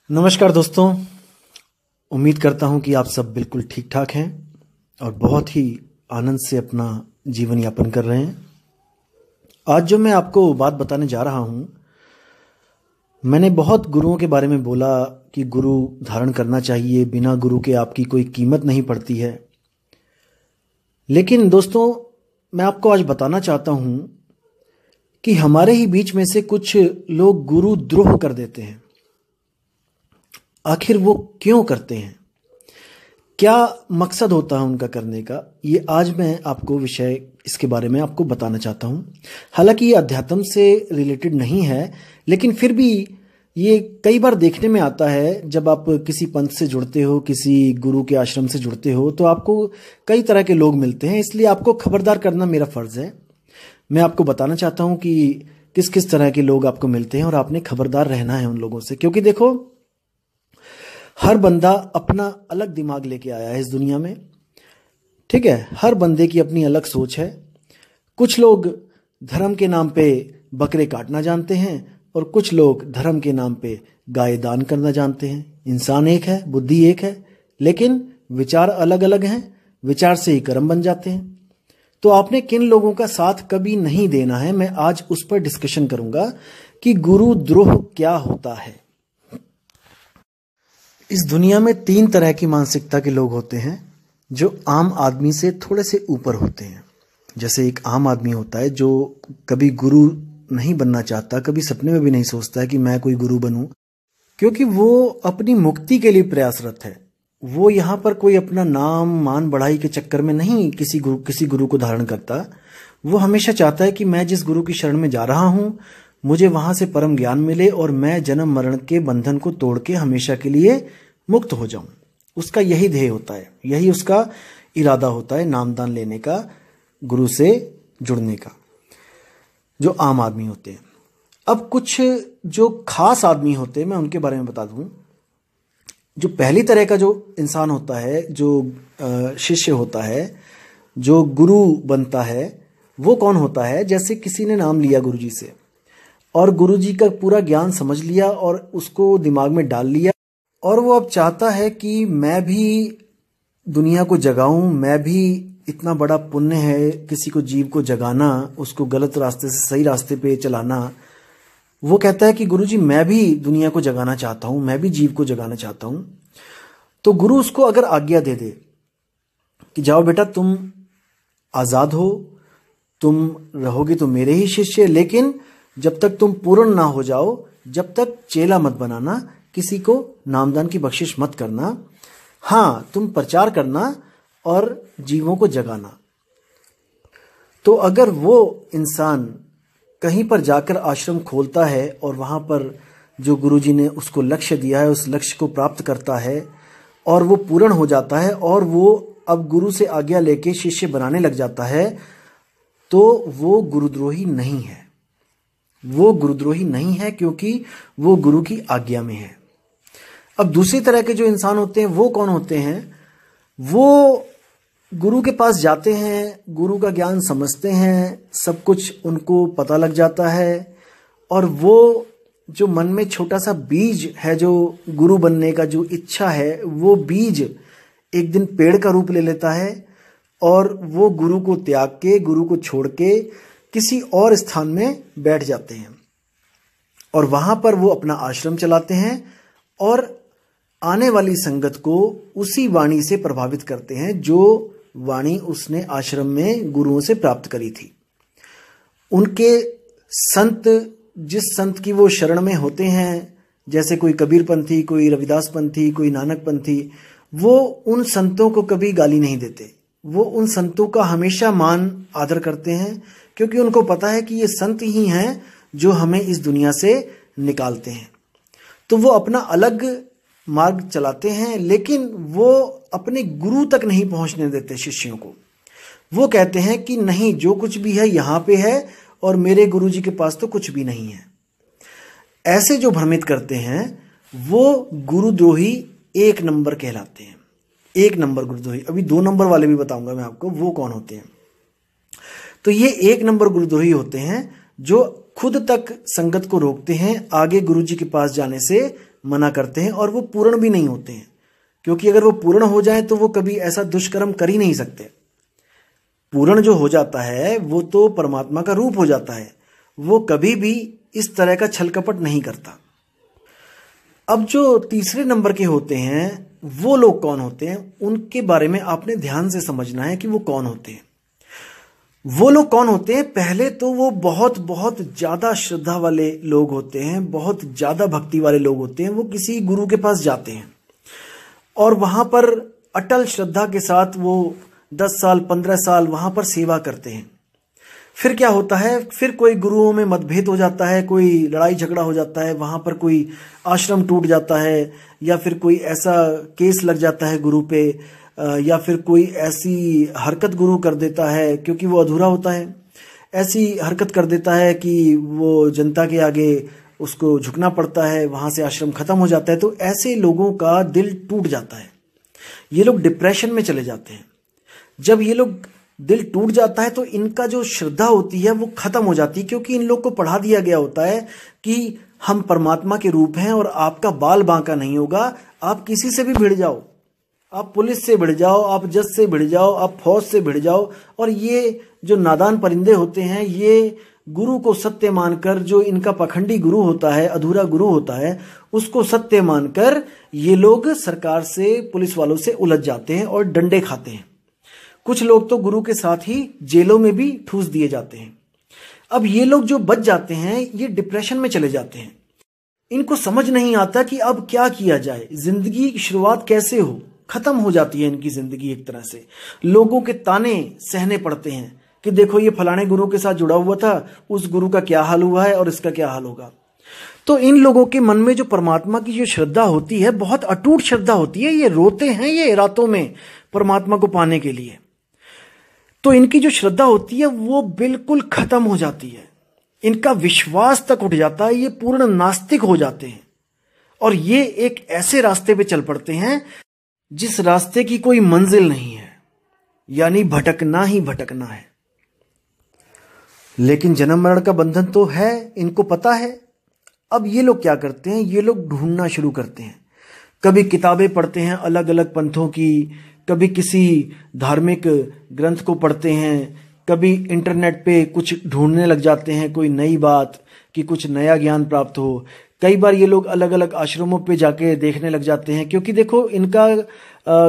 नमस्कार दोस्तों। उम्मीद करता हूं कि आप सब बिल्कुल ठीक ठाक हैं और बहुत ही आनंद से अपना जीवन यापन कर रहे हैं। आज जो मैं आपको बात बताने जा रहा हूं, मैंने बहुत गुरुओं के बारे में बोला कि गुरु धारण करना चाहिए, बिना गुरु के आपकी कोई कीमत नहीं पड़ती है। लेकिन दोस्तों, मैं आपको आज बताना चाहता हूं कि हमारे ही बीच में से कुछ लोग गुरु द्रोह कर देते हैं। आखिर वो क्यों करते हैं, क्या मकसद होता है उनका करने का, ये आज मैं आपको विषय इसके बारे में आपको बताना चाहता हूँ। हालांकि ये अध्यात्म से रिलेटेड नहीं है, लेकिन फिर भी ये कई बार देखने में आता है। जब आप किसी पंथ से जुड़ते हो, किसी गुरु के आश्रम से जुड़ते हो, तो आपको कई तरह के लोग मिलते हैं। इसलिए आपको खबरदार करना मेरा फर्ज है। मैं आपको बताना चाहता हूँ कि किस किस तरह के लोग आपको मिलते हैं और आपने खबरदार रहना है उन लोगों से। क्योंकि देखो, हर बंदा अपना अलग दिमाग लेके आया है इस दुनिया में, ठीक है। हर बंदे की अपनी अलग सोच है। कुछ लोग धर्म के नाम पे बकरे काटना जानते हैं और कुछ लोग धर्म के नाम पे गाय दान करना जानते हैं। इंसान एक है, बुद्धि एक है, लेकिन विचार अलग अलग हैं। विचार से ही कर्म बन जाते हैं। तो आपने किन लोगों का साथ कभी नहीं देना है, मैं आज उस पर डिस्कशन करूंगा कि गुरु द्रोह क्या होता है। इस दुनिया में 3 तरह की मानसिकता के लोग होते हैं जो आम आदमी से थोड़े से ऊपर होते हैं। जैसे एक आम आदमी होता है जो कभी गुरु नहीं बनना चाहता, कभी सपने में भी नहीं सोचता है कि मैं कोई गुरु बनूं, क्योंकि वो अपनी मुक्ति के लिए प्रयासरत है। वो यहाँ पर कोई अपना नाम मान बढ़ाई के चक्कर में नहीं किसी गुरु को धारण करता। वो हमेशा चाहता है कि मैं जिस गुरु की शरण में जा रहा हूं, मुझे वहां से परम ज्ञान मिले और मैं जन्म मरण के बंधन को तोड़ के हमेशा के लिए मुक्त हो जाऊं। उसका यही ध्येय होता है, यही उसका इरादा होता है, नामदान लेने का, गुरु से जुड़ने का, जो आम आदमी होते हैं। अब कुछ जो खास आदमी होते हैं, मैं उनके बारे में बता दूं। जो पहली तरह का जो इंसान होता है, जो शिष्य होता है, जो गुरु बनता है, वो कौन होता है? जैसे किसी ने नाम लिया गुरुजी से और गुरुजी का पूरा ज्ञान समझ लिया और उसको दिमाग में डाल लिया, और वो अब चाहता है कि मैं भी दुनिया को जगाऊं, मैं भी, इतना बड़ा पुण्य है किसी को, जीव को जगाना, उसको गलत रास्ते से सही रास्ते पे चलाना। वो कहता है कि गुरुजी मैं भी दुनिया को जगाना चाहता हूं, मैं भी जीव को जगाना चाहता हूं। तो गुरु उसको अगर आज्ञा दे दे कि जाओ बेटा, तुम आजाद हो, तुम रहोगे तो मेरे ही शिष्य, लेकिन जब तक तुम पूर्ण ना हो जाओ, जब तक चेला मत बनाना, किसी को नामदान की बख्शिश मत करना, हाँ तुम प्रचार करना और जीवों को जगाना। तो अगर वो इंसान कहीं पर जाकर आश्रम खोलता है और वहां पर जो गुरुजी ने उसको लक्ष्य दिया है, उस लक्ष्य को प्राप्त करता है और वो पूर्ण हो जाता है और वो अब गुरु से आज्ञा लेके शिष्य बनाने लग जाता है, तो वो गुरुद्रोही नहीं है। वो गुरुद्रोही नहीं है क्योंकि वो गुरु की आज्ञा में है। अब दूसरी तरह के जो इंसान होते हैं, वो कौन होते हैं? वो गुरु के पास जाते हैं, गुरु का ज्ञान समझते हैं, सब कुछ उनको पता लग जाता है, और वो जो मन में छोटा सा बीज है, जो गुरु बनने का जो इच्छा है, वो बीज एक दिन पेड़ का रूप ले लेता है और वो गुरु को त्याग के, गुरु को छोड़ के किसी और स्थान में बैठ जाते हैं और वहां पर वो अपना आश्रम चलाते हैं और आने वाली संगत को उसी वाणी से प्रभावित करते हैं जो वाणी उसने आश्रम में गुरुओं से प्राप्त करी थी। उनके संत, जिस संत की वो शरण में होते हैं, जैसे कोई कबीर पंथी, कोई रविदास पंथी, कोई नानक पंथी, वो उन संतों को कभी गाली नहीं देते। वो उन संतों का हमेशा मान आदर करते हैं, क्योंकि उनको पता है कि ये संत ही हैं जो हमें इस दुनिया से निकालते हैं। तो वो अपना अलग मार्ग चलाते हैं, लेकिन वो अपने गुरु तक नहीं पहुंचने देते शिष्यों को। वो कहते हैं कि नहीं, जो कुछ भी है यहाँ पे है और मेरे गुरुजी के पास तो कुछ भी नहीं है। ऐसे जो भ्रमित करते हैं वो गुरुद्रोही 1 नंबर कहलाते हैं। 1 नंबर गुरुद्रोही। अभी 2 नंबर वाले भी बताऊंगा मैं आपको वो कौन होते हैं। तो ये 1 नंबर गुरुद्रोही होते हैं जो खुद तक संगत को रोकते हैं, आगे गुरु जी के पास जाने से मना करते हैं, और वो पूर्ण भी नहीं होते हैं, क्योंकि अगर वो पूर्ण हो जाए तो वो कभी ऐसा दुष्कर्म कर ही नहीं सकते। पूर्ण जो हो जाता है वो तो परमात्मा का रूप हो जाता है, वो कभी भी इस तरह का छल कपट नहीं करता। अब जो तीसरे नंबर के होते हैं वो लोग कौन होते हैं, उनके बारे में आपने ध्यान से समझना है कि वो कौन होते हैं। वो लोग कौन होते हैं, पहले तो वो बहुत बहुत ज्यादा श्रद्धा वाले लोग होते हैं, बहुत ज्यादा भक्ति वाले लोग होते हैं। वो किसी गुरु के पास जाते हैं और वहां पर अटल श्रद्धा के साथ वो 10 साल 15 साल वहां पर सेवा करते हैं। फिर क्या होता है, फिर कोई गुरुओं में मतभेद हो जाता है, कोई लड़ाई झगड़ा हो जाता है, वहां पर कोई आश्रम टूट जाता है, या फिर कोई ऐसा केस लग जाता है गुरु पे, या फिर कोई ऐसी हरकत गुरु कर देता है, क्योंकि वो अधूरा होता है, ऐसी हरकत कर देता है कि वो जनता के आगे उसको झुकना पड़ता है, वहां से आश्रम खत्म हो जाता है। तो ऐसे लोगों का दिल टूट जाता है, ये लोग डिप्रेशन में चले जाते हैं। जब ये लोग दिल टूट जाता है तो इनका जो श्रद्धा होती है वो खत्म हो जाती है, क्योंकि इन लोग को पढ़ा दिया गया होता है कि हम परमात्मा के रूप हैं और आपका बाल बांका नहीं होगा। आप किसी से भी भिड़ जाओ, आप पुलिस से भिड़ जाओ, आप जज से भिड़ जाओ, आप फौज से भिड़ जाओ, और ये जो नादान परिंदे होते हैं ये गुरु को सत्य मानकर, जो इनका पखंडी गुरु होता है, अधूरा गुरु होता है, उसको सत्य मानकर ये लोग सरकार से, पुलिस वालों से उलझ जाते हैं और डंडे खाते हैं। कुछ लोग तो गुरु के साथ ही जेलों में भी ठूस दिए जाते हैं। अब ये लोग जो बच जाते हैं ये डिप्रेशन में चले जाते हैं। इनको समझ नहीं आता कि अब क्या किया जाए, जिंदगी की शुरुआत कैसे हो, खत्म हो जाती है इनकी जिंदगी एक तरह से। लोगों के ताने सहने पड़ते हैं कि देखो ये फलाने गुरु के साथ जुड़ा हुआ था, उस गुरु का क्या हाल हुआ है और इसका क्या हाल होगा। तो इन लोगों के मन में जो परमात्मा की जो श्रद्धा होती है, बहुत अटूट श्रद्धा होती है, ये रोते हैं ये रातों में परमात्मा को पाने के लिए। तो इनकी जो श्रद्धा होती है वो बिल्कुल खत्म हो जाती है, इनका विश्वास तक उठ जाता है, ये पूर्ण नास्तिक हो जाते हैं, और ये एक ऐसे रास्ते पे चल पड़ते हैं जिस रास्ते की कोई मंजिल नहीं है, यानी भटकना ही भटकना है। लेकिन जन्म मरण का बंधन तो है, इनको पता है। अब ये लोग क्या करते हैं, ये लोग ढूंढना शुरू करते हैं। कभी किताबें पढ़ते हैं अलग अलग पंथों की, कभी किसी धार्मिक ग्रंथ को पढ़ते हैं, कभी इंटरनेट पे कुछ ढूंढने लग जाते हैं, कोई नई बात, कि कुछ नया ज्ञान प्राप्त हो। कई बार ये लोग अलग अलग आश्रमों पे जाके देखने लग जाते हैं, क्योंकि देखो इनका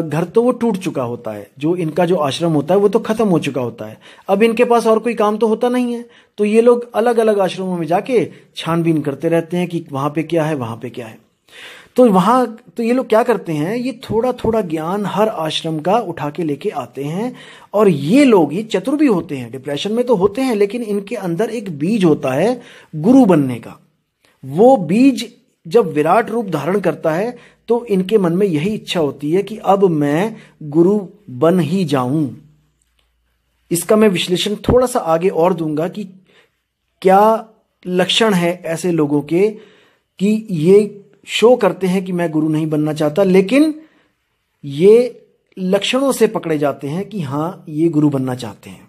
घर तो वो टूट चुका होता है, जो इनका जो आश्रम होता है वो तो खत्म हो चुका होता है। अब इनके पास और कोई काम तो होता नहीं है, तो ये लोग अलग अलग आश्रमों में जाके छानबीन करते रहते हैं कि वहां पे क्या है, वहां पे क्या है। तो ये लोग क्या करते हैं, ये थोड़ा थोड़ा ज्ञान हर आश्रम का उठा के लेके आते हैं। और ये लोग ये चतुर भी होते हैं, डिप्रेशन में तो होते हैं, लेकिन इनके अंदर एक बीज होता है गुरु बनने का। वो बीज जब विराट रूप धारण करता है तो इनके मन में यही इच्छा होती है कि अब मैं गुरु बन ही जाऊं। इसका मैं विश्लेषण थोड़ा सा आगे और दूंगा कि क्या लक्षण है ऐसे लोगों के कि ये शो करते हैं कि मैं गुरु नहीं बनना चाहता, लेकिन ये लक्षणों से पकड़े जाते हैं कि हां ये गुरु बनना चाहते हैं।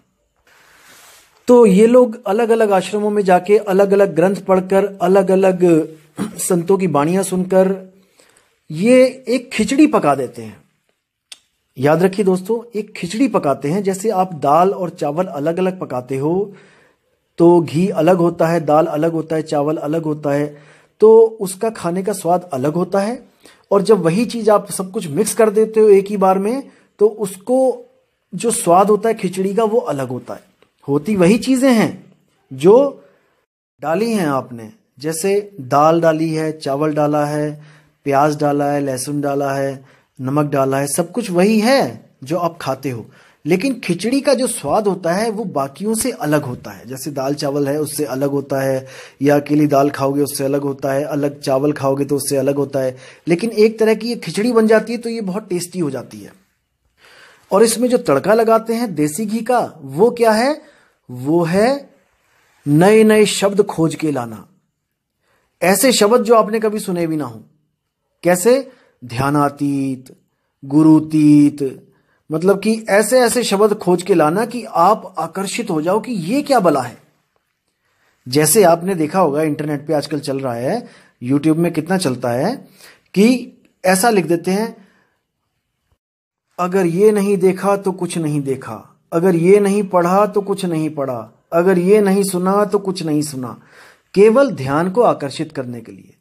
तो ये लोग अलग अलग आश्रमों में जाके अलग अलग ग्रंथ पढ़कर, अलग अलग संतों की बाणियां सुनकर ये एक खिचड़ी पका देते हैं। याद रखिए दोस्तों, एक खिचड़ी पकाते हैं। जैसे आप दाल और चावल अलग अलग पकाते हो तो घी अलग होता है, दाल अलग होता है, चावल अलग होता है, तो उसका खाने का स्वाद अलग होता है। और जब वही चीज आप सब कुछ मिक्स कर देते हो एक ही बार में, तो उसको जो स्वाद होता है खिचड़ी का वो अलग होता है। होती वही चीजें हैं जो डाली हैं आपने, जैसे दाल डाली है, चावल डाला है, प्याज डाला है, लहसुन डाला है, नमक डाला है, सब कुछ वही है जो आप खाते हो। लेकिन खिचड़ी का जो स्वाद होता है वो बाकियों से अलग होता है। जैसे दाल चावल है उससे अलग होता है, या अकेली दाल खाओगे उससे अलग होता है, अलग चावल खाओगे तो उससे अलग होता है। लेकिन एक तरह की ये खिचड़ी बन जाती है तो ये बहुत टेस्टी हो जाती है। और इसमें जो तड़का लगाते हैं देसी घी का, वो क्या है, वो है नए नए शब्द खोज के लाना। ऐसे शब्द जो आपने कभी सुने भी ना हो। कैसे? ध्यानातीत, गुरुतीत, मतलब कि ऐसे ऐसे शब्द खोज के लाना कि आप आकर्षित हो जाओ कि ये क्या भला है। जैसे आपने देखा होगा इंटरनेट पे आजकल चल रहा है, यूट्यूब में कितना चलता है कि ऐसा लिख देते हैं, अगर ये नहीं देखा तो कुछ नहीं देखा, अगर ये नहीं पढ़ा तो कुछ नहीं पढ़ा, अगर ये नहीं सुना तो कुछ नहीं सुना। केवल ध्यान को आकर्षित करने के लिए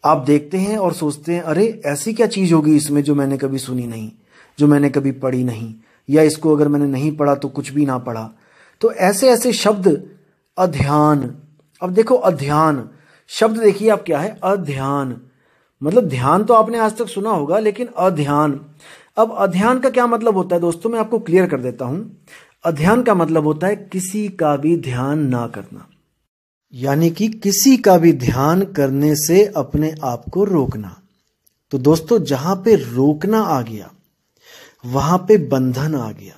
आप देखते हैं और सोचते हैं, अरे ऐसी क्या चीज होगी इसमें जो मैंने कभी सुनी नहीं, जो मैंने कभी पढ़ी नहीं, या इसको अगर मैंने नहीं पढ़ा तो कुछ भी ना पढ़ा। तो ऐसे ऐसे शब्द, अध्यान। अब देखो अध्यान शब्द देखिए आप क्या है, अध्यान मतलब ध्यान तो आपने आज तक सुना होगा, लेकिन अध्यान। अब अध्यान का क्या मतलब होता है दोस्तों, मैं आपको क्लियर कर देता हूं। अध्यान का मतलब होता है किसी का भी ध्यान ना करना, यानी कि किसी का भी ध्यान करने से अपने आप को रोकना। तो दोस्तों जहां पे रोकना आ गया वहां पे बंधन आ गया।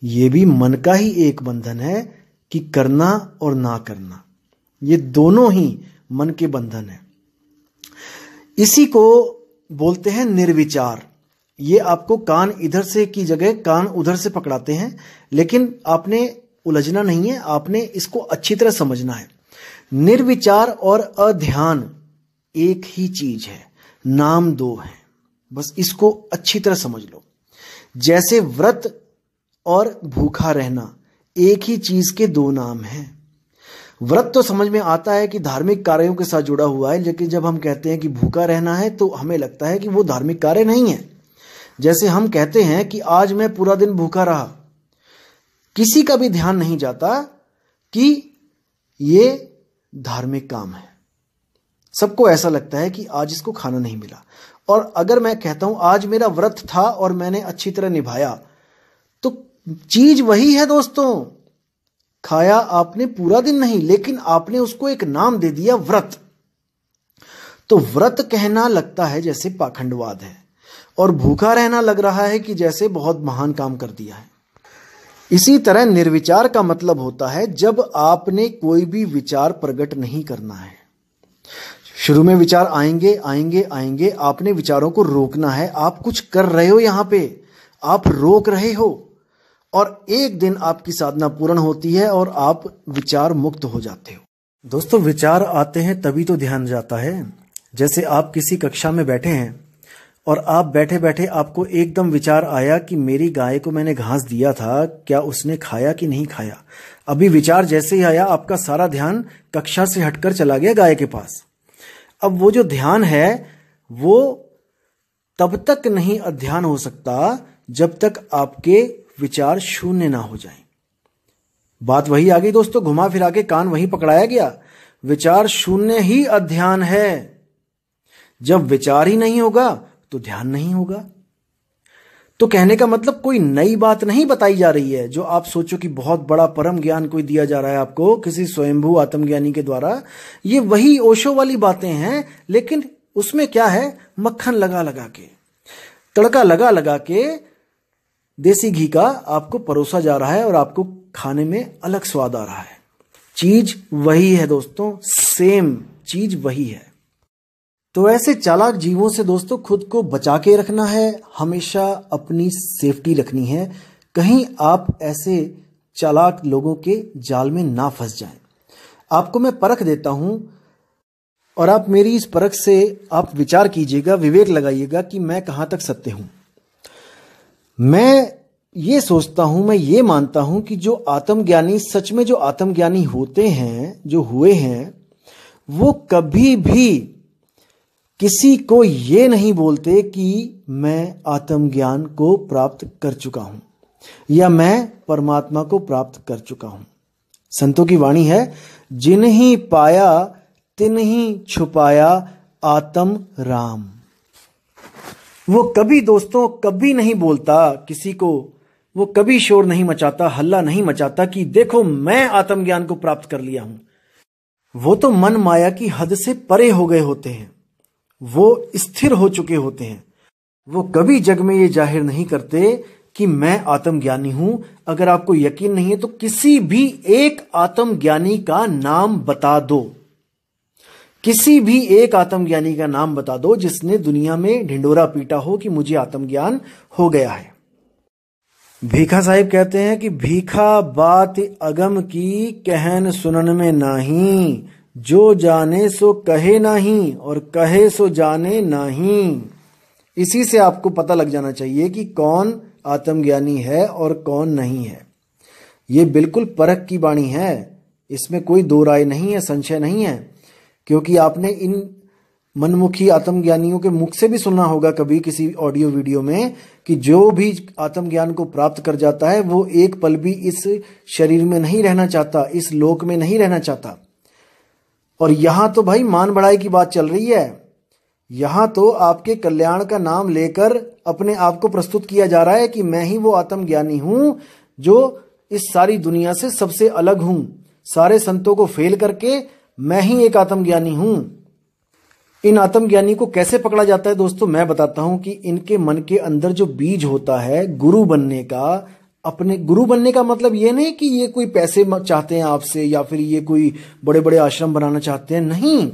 ये भी मन का ही एक बंधन है कि करना और ना करना, ये दोनों ही मन के बंधन है। इसी को बोलते हैं निर्विचार। ये आपको कान इधर से की जगह कान उधर से पकड़ाते हैं, लेकिन आपने उलझना नहीं है, आपने इसको अच्छी तरह समझना है। निर्विचार और अध्यान एक ही चीज है, नाम दो है, बस इसको अच्छी तरह समझ लो। जैसे व्रत और भूखा रहना एक ही चीज के दो नाम हैं। व्रत तो समझ में आता है कि धार्मिक कार्यों के साथ जुड़ा हुआ है, लेकिन जब हम कहते हैं कि भूखा रहना है तो हमें लगता है कि वो धार्मिक कार्य नहीं है। जैसे हम कहते हैं कि आज मैं पूरा दिन भूखा रहा, किसी का भी ध्यान नहीं जाता कि ये धार्मिक काम है। सबको ऐसा लगता है कि आज इसको खाना नहीं मिला। और अगर मैं कहता हूं आज मेरा व्रत था और मैंने अच्छी तरह निभाया, तो चीज वही है दोस्तों। खाया आपने पूरा दिन नहीं, लेकिन आपने उसको एक नाम दे दिया व्रत। तो व्रत कहना लगता है जैसे पाखंडवाद है, और भूखा रहना लग रहा है कि जैसे बहुत महान काम कर दिया है। इसी तरह निर्विचार का मतलब होता है जब आपने कोई भी विचार प्रकट नहीं करना है। शुरू में विचार आएंगे आएंगे आएंगे, आपने विचारों को रोकना है। आप कुछ कर रहे हो, यहां पे आप रोक रहे हो, और एक दिन आपकी साधना पूर्ण होती है और आप विचार मुक्त हो जाते हो। दोस्तों विचार आते हैं तभी तो ध्यान जाता है। जैसे आप किसी कक्षा में बैठे हैं और आप बैठे बैठे आपको एकदम विचार आया कि मेरी गाय को मैंने घास दिया था, क्या उसने खाया कि नहीं खाया। अभी विचार जैसे ही आया आपका सारा ध्यान कक्षा से हटकर चला गया गाय के पास। अब वो जो ध्यान है वो तब तक नहीं अध्ययन हो सकता जब तक आपके विचार शून्य ना हो जाएं। बात वही आ गई दोस्तों, घुमा फिरा के कान वहीं पकड़ाया गया। विचार शून्य ही अध्ययन है। जब विचार ही नहीं होगा तो ध्यान नहीं होगा। तो कहने का मतलब कोई नई बात नहीं बताई जा रही है जो आप सोचो कि बहुत बड़ा परम ज्ञान कोई दिया जा रहा है आपको किसी स्वयंभू आत्मज्ञानी के द्वारा। ये वही ओशो वाली बातें हैं, लेकिन उसमें क्या है, मक्खन लगा लगा के, तड़का लगा लगा के देसी घी का आपको परोसा जा रहा है और आपको खाने में अलग स्वाद आ रहा है। चीज वही है दोस्तों, सेम चीज वही है। तो ऐसे चालाक जीवों से दोस्तों खुद को बचा के रखना है, हमेशा अपनी सेफ्टी रखनी है, कहीं आप ऐसे चालाक लोगों के जाल में ना फंस जाएं। आपको मैं परख देता हूं और आप मेरी इस परख से आप विचार कीजिएगा, विवेक लगाइएगा कि मैं कहां तक सत्य हूं। मैं ये सोचता हूं, मैं ये मानता हूं कि जो आत्मज्ञानी, सच में जो आत्मज्ञानी होते हैं, जो हुए हैं, वो कभी भी किसी को ये नहीं बोलते कि मैं आत्मज्ञान को प्राप्त कर चुका हूं या मैं परमात्मा को प्राप्त कर चुका हूं। संतों की वाणी है, जिन्हीं पाया तिन्हीं छुपाया आत्म राम। वो कभी दोस्तों कभी नहीं बोलता किसी को, वो कभी शोर नहीं मचाता, हल्ला नहीं मचाता कि देखो मैं आत्मज्ञान को प्राप्त कर लिया हूं। वो तो मन माया की हद से परे हो गए होते हैं, वो स्थिर हो चुके होते हैं। वो कभी जग में ये जाहिर नहीं करते कि मैं आत्मज्ञानी हूं। अगर आपको यकीन नहीं है तो किसी भी एक आत्मज्ञानी का नाम बता दो, किसी भी एक आत्मज्ञानी का नाम बता दो जिसने दुनिया में ढिंडोरा पीटा हो कि मुझे आत्मज्ञान हो गया है। भीखा साहिब कहते हैं कि भीखा बात अगम की कहन सुनन में नाही, जो जाने सो कहे नहीं और कहे सो जाने नहीं। इसी से आपको पता लग जाना चाहिए कि कौन आत्मज्ञानी है और कौन नहीं है। ये बिल्कुल परख की वाणी है, इसमें कोई दो राय नहीं है, संशय नहीं है। क्योंकि आपने इन मनमुखी आत्मज्ञानियों के मुख से भी सुना होगा कभी किसी ऑडियो वीडियो में कि जो भी आत्मज्ञान को प्राप्त कर जाता है वो एक पल भी इस शरीर में नहीं रहना चाहता, इस लोक में नहीं रहना चाहता। और यहां तो भाई मान बढ़ाई की बात चल रही है। यहां तो आपके कल्याण का नाम लेकर अपने आप को प्रस्तुत किया जा रहा है कि मैं ही वो आत्मज्ञानी हूं जो इस सारी दुनिया से सबसे अलग हूं। सारे संतों को फेल करके मैं ही एक आत्मज्ञानी हूं। इन आत्मज्ञानी को कैसे पकड़ा जाता है दोस्तों, मैं बताता हूं कि इनके मन के अंदर जो बीज होता है गुरु बनने का, अपने गुरु बनने का मतलब ये नहीं कि ये कोई पैसे चाहते हैं आपसे या फिर ये कोई बड़े बड़े आश्रम बनाना चाहते हैं, नहीं।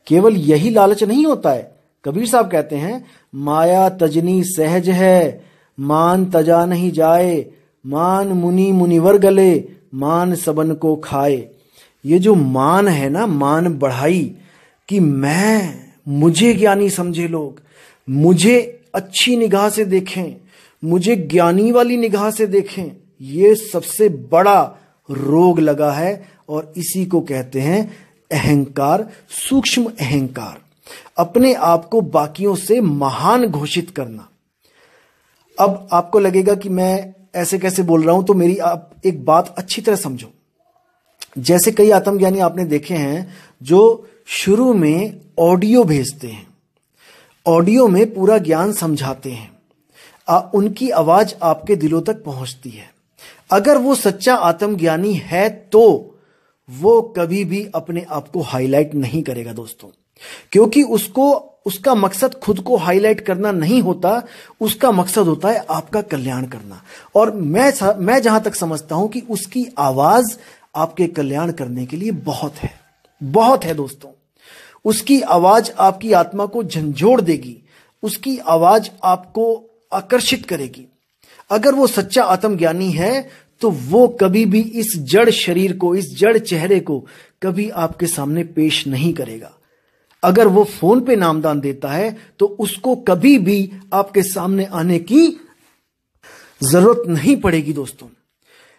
केवल यही लालच नहीं होता है। कबीर साहब कहते हैं माया तजनी सहज है, मान तजा नहीं जाए, मान मुनि मुनिवर गले, मान सबन को खाए। ये जो मान है ना, मान बढ़ाई कि मुझे ज्ञानी समझे लोग, मुझे अच्छी निगाह से देखें, मुझे ज्ञानी वाली निगाह से देखें, ये सबसे बड़ा रोग लगा है। और इसी को कहते हैं अहंकार, सूक्ष्म अहंकार, अपने आप को बाकियों से महान घोषित करना। अब आपको लगेगा कि मैं ऐसे कैसे बोल रहा हूं, तो मेरी आप एक बात अच्छी तरह समझो। जैसे कई आत्मज्ञानी आपने देखे हैं जो शुरू में ऑडियो भेजते हैं, ऑडियो में पूरा ज्ञान समझाते हैं, उनकी आवाज आपके दिलों तक पहुंचती है। अगर वो सच्चा आत्मज्ञानी है तो वो कभी भी अपने आप को हाईलाइट नहीं करेगा दोस्तों, क्योंकि उसका मकसद खुद को हाईलाइट करना नहीं होता, उसका मकसद होता है आपका कल्याण करना। और मैं जहां तक समझता हूं कि उसकी आवाज आपके कल्याण करने के लिए बहुत है दोस्तों। उसकी आवाज आपकी आत्मा को झंझोड़ देगी, उसकी आवाज आपको आकर्षित करेगी। अगर वो सच्चा आत्मज्ञानी है तो वो कभी भी इस जड़ शरीर को, इस जड़ चेहरे को कभी आपके सामने पेश नहीं करेगा। अगर वो फोन पे नामदान देता है तो उसको कभी भी आपके सामने आने की जरूरत नहीं पड़ेगी दोस्तों।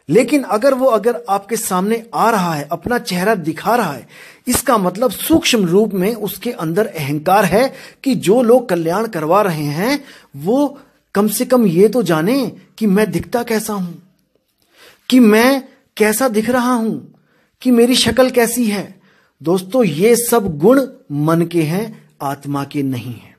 लेकिन अगर आपके सामने आ रहा है, अपना चेहरा दिखा रहा है, इसका मतलब सूक्ष्म रूप में उसके अंदर अहंकार है कि जो लोग कल्याण करवा रहे हैं वो कम से कम ये तो जाने कि मैं दिखता कैसा हूं, कि मैं कैसा दिख रहा हूं, कि मेरी शक्ल कैसी है। दोस्तों ये सब गुण मन के हैं, आत्मा के नहीं हैं।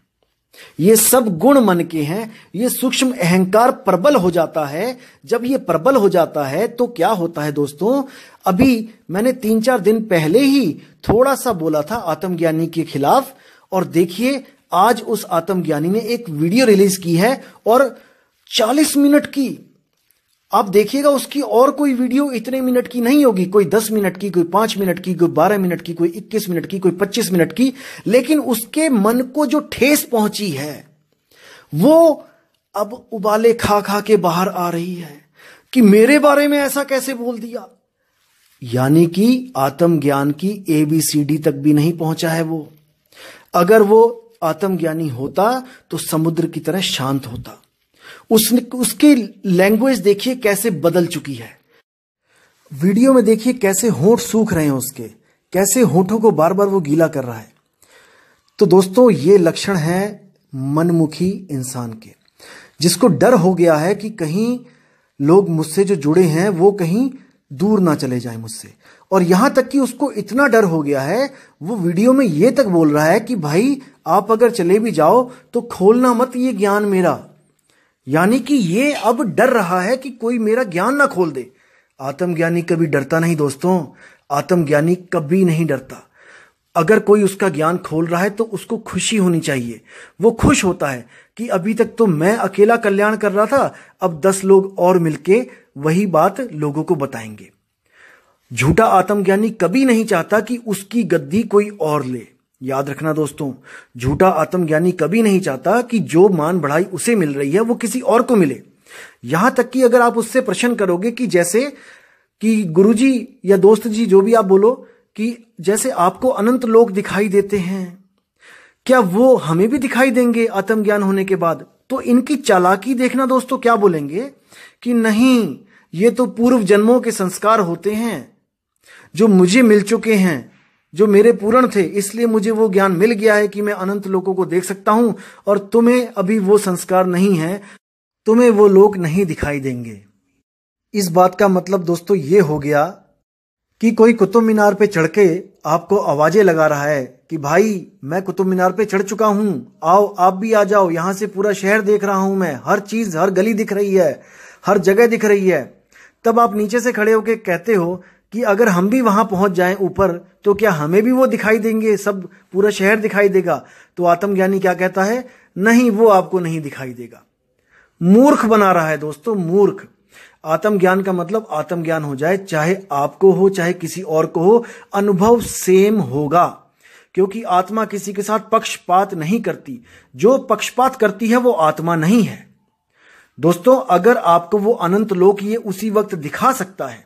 ये सब गुण मन के हैं। ये सूक्ष्म अहंकार प्रबल हो जाता है। जब ये प्रबल हो जाता है तो क्या होता है दोस्तों, अभी मैंने 3-4 दिन पहले ही थोड़ा सा बोला था आत्मज्ञानी के खिलाफ, और देखिए आज उस आत्मज्ञानी ने एक वीडियो रिलीज की है और 40 मिनट की। आप देखिएगा उसकी और कोई वीडियो इतने मिनट की नहीं होगी, कोई 10 मिनट की, कोई 5 मिनट की, कोई 12 मिनट की, कोई 21 मिनट की, कोई 25 मिनट की। लेकिन उसके मन को जो ठेस पहुंची है वो अब उबाले खा खा के बाहर आ रही है कि मेरे बारे में ऐसा कैसे बोल दिया। यानी कि आत्मज्ञान की ABCD तक भी नहीं पहुंचा है वो। अगर वो आत्मज्ञानी होता तो समुद्र की तरह शांत होता। उसकी लैंग्वेज देखिए कैसे बदल चुकी है। वीडियो में देखिए कैसे होंठ सूख रहे हैं उसके, कैसे होंठों को बार बार वो गीला कर रहा है। तो दोस्तों ये लक्षण है मनमुखी इंसान के, जिसको डर हो गया है कि कहीं लोग मुझसे जो जुड़े हैं वो कहीं दूर ना चले जाएं मुझसे। और यहां तक कि उसको इतना डर हो गया है, वो वीडियो में ये तक बोल रहा है कि भाई आप अगर चले भी जाओ तो खोलना मत ये ज्ञान मेरा। यानी कि ये अब डर रहा है कि कोई मेरा ज्ञान ना खोल दे। आत्मज्ञानी कभी डरता नहीं दोस्तों, आत्मज्ञानी कभी नहीं डरता। अगर कोई उसका ज्ञान खोल रहा है तो उसको खुशी होनी चाहिए। वो खुश होता है कि अभी तक तो मैं अकेला कल्याण कर रहा था, अब 10 लोग और मिलके वही बात लोगों को बताएंगे। झूठा आत्मज्ञानी कभी नहीं चाहता कि उसकी गद्दी कोई और ले। याद रखना दोस्तों, झूठा आत्मज्ञानी कभी नहीं चाहता कि जो मान बढ़ाई उसे मिल रही है वो किसी और को मिले। यहां तक कि अगर आप उससे प्रश्न करोगे कि जैसे कि गुरुजी या दोस्त जी जो भी आप बोलो कि जैसे आपको अनंत लोक दिखाई देते हैं, क्या वो हमें भी दिखाई देंगे आत्मज्ञान होने के बाद? तो इनकी चालाकी देखना दोस्तों, क्या बोलेंगे कि नहीं, ये तो पूर्व जन्मों के संस्कार होते हैं जो मुझे मिल चुके हैं, जो मेरे पूर्ण थे, इसलिए मुझे वो ज्ञान मिल गया है कि मैं अनंत लोकों को देख सकता हूं, और तुम्हें अभी वो संस्कार नहीं है, तुम्हें वो लोक नहीं दिखाई देंगे। इस बात का मतलब दोस्तों ये हो गया कि कोई कुतुब मीनार पे चढ़ के आपको आवाजें लगा रहा है कि भाई मैं कुतुब मीनार पे चढ़ चुका हूं, आओ आप भी आ जाओ, यहां से पूरा शहर देख रहा हूं मैं, हर चीज, हर गली दिख रही है, हर जगह दिख रही है। तब आप नीचे से खड़े होकर कहते हो कि अगर हम भी वहां पहुंच जाएं ऊपर तो क्या हमें भी वो दिखाई देंगे, सब पूरा शहर दिखाई देगा? तो आत्मज्ञानी क्या कहता है? नहीं, वो आपको नहीं दिखाई देगा। मूर्ख बना रहा है दोस्तों, मूर्ख। आत्मज्ञान का मतलब आत्मज्ञान हो जाए, चाहे आपको हो चाहे किसी और को हो, अनुभव सेम होगा, क्योंकि आत्मा किसी के साथ पक्षपात नहीं करती। जो पक्षपात करती है वो आत्मा नहीं है। दोस्तों, अगर आपको वो अनंत लोक ये उसी वक्त दिखा सकता है,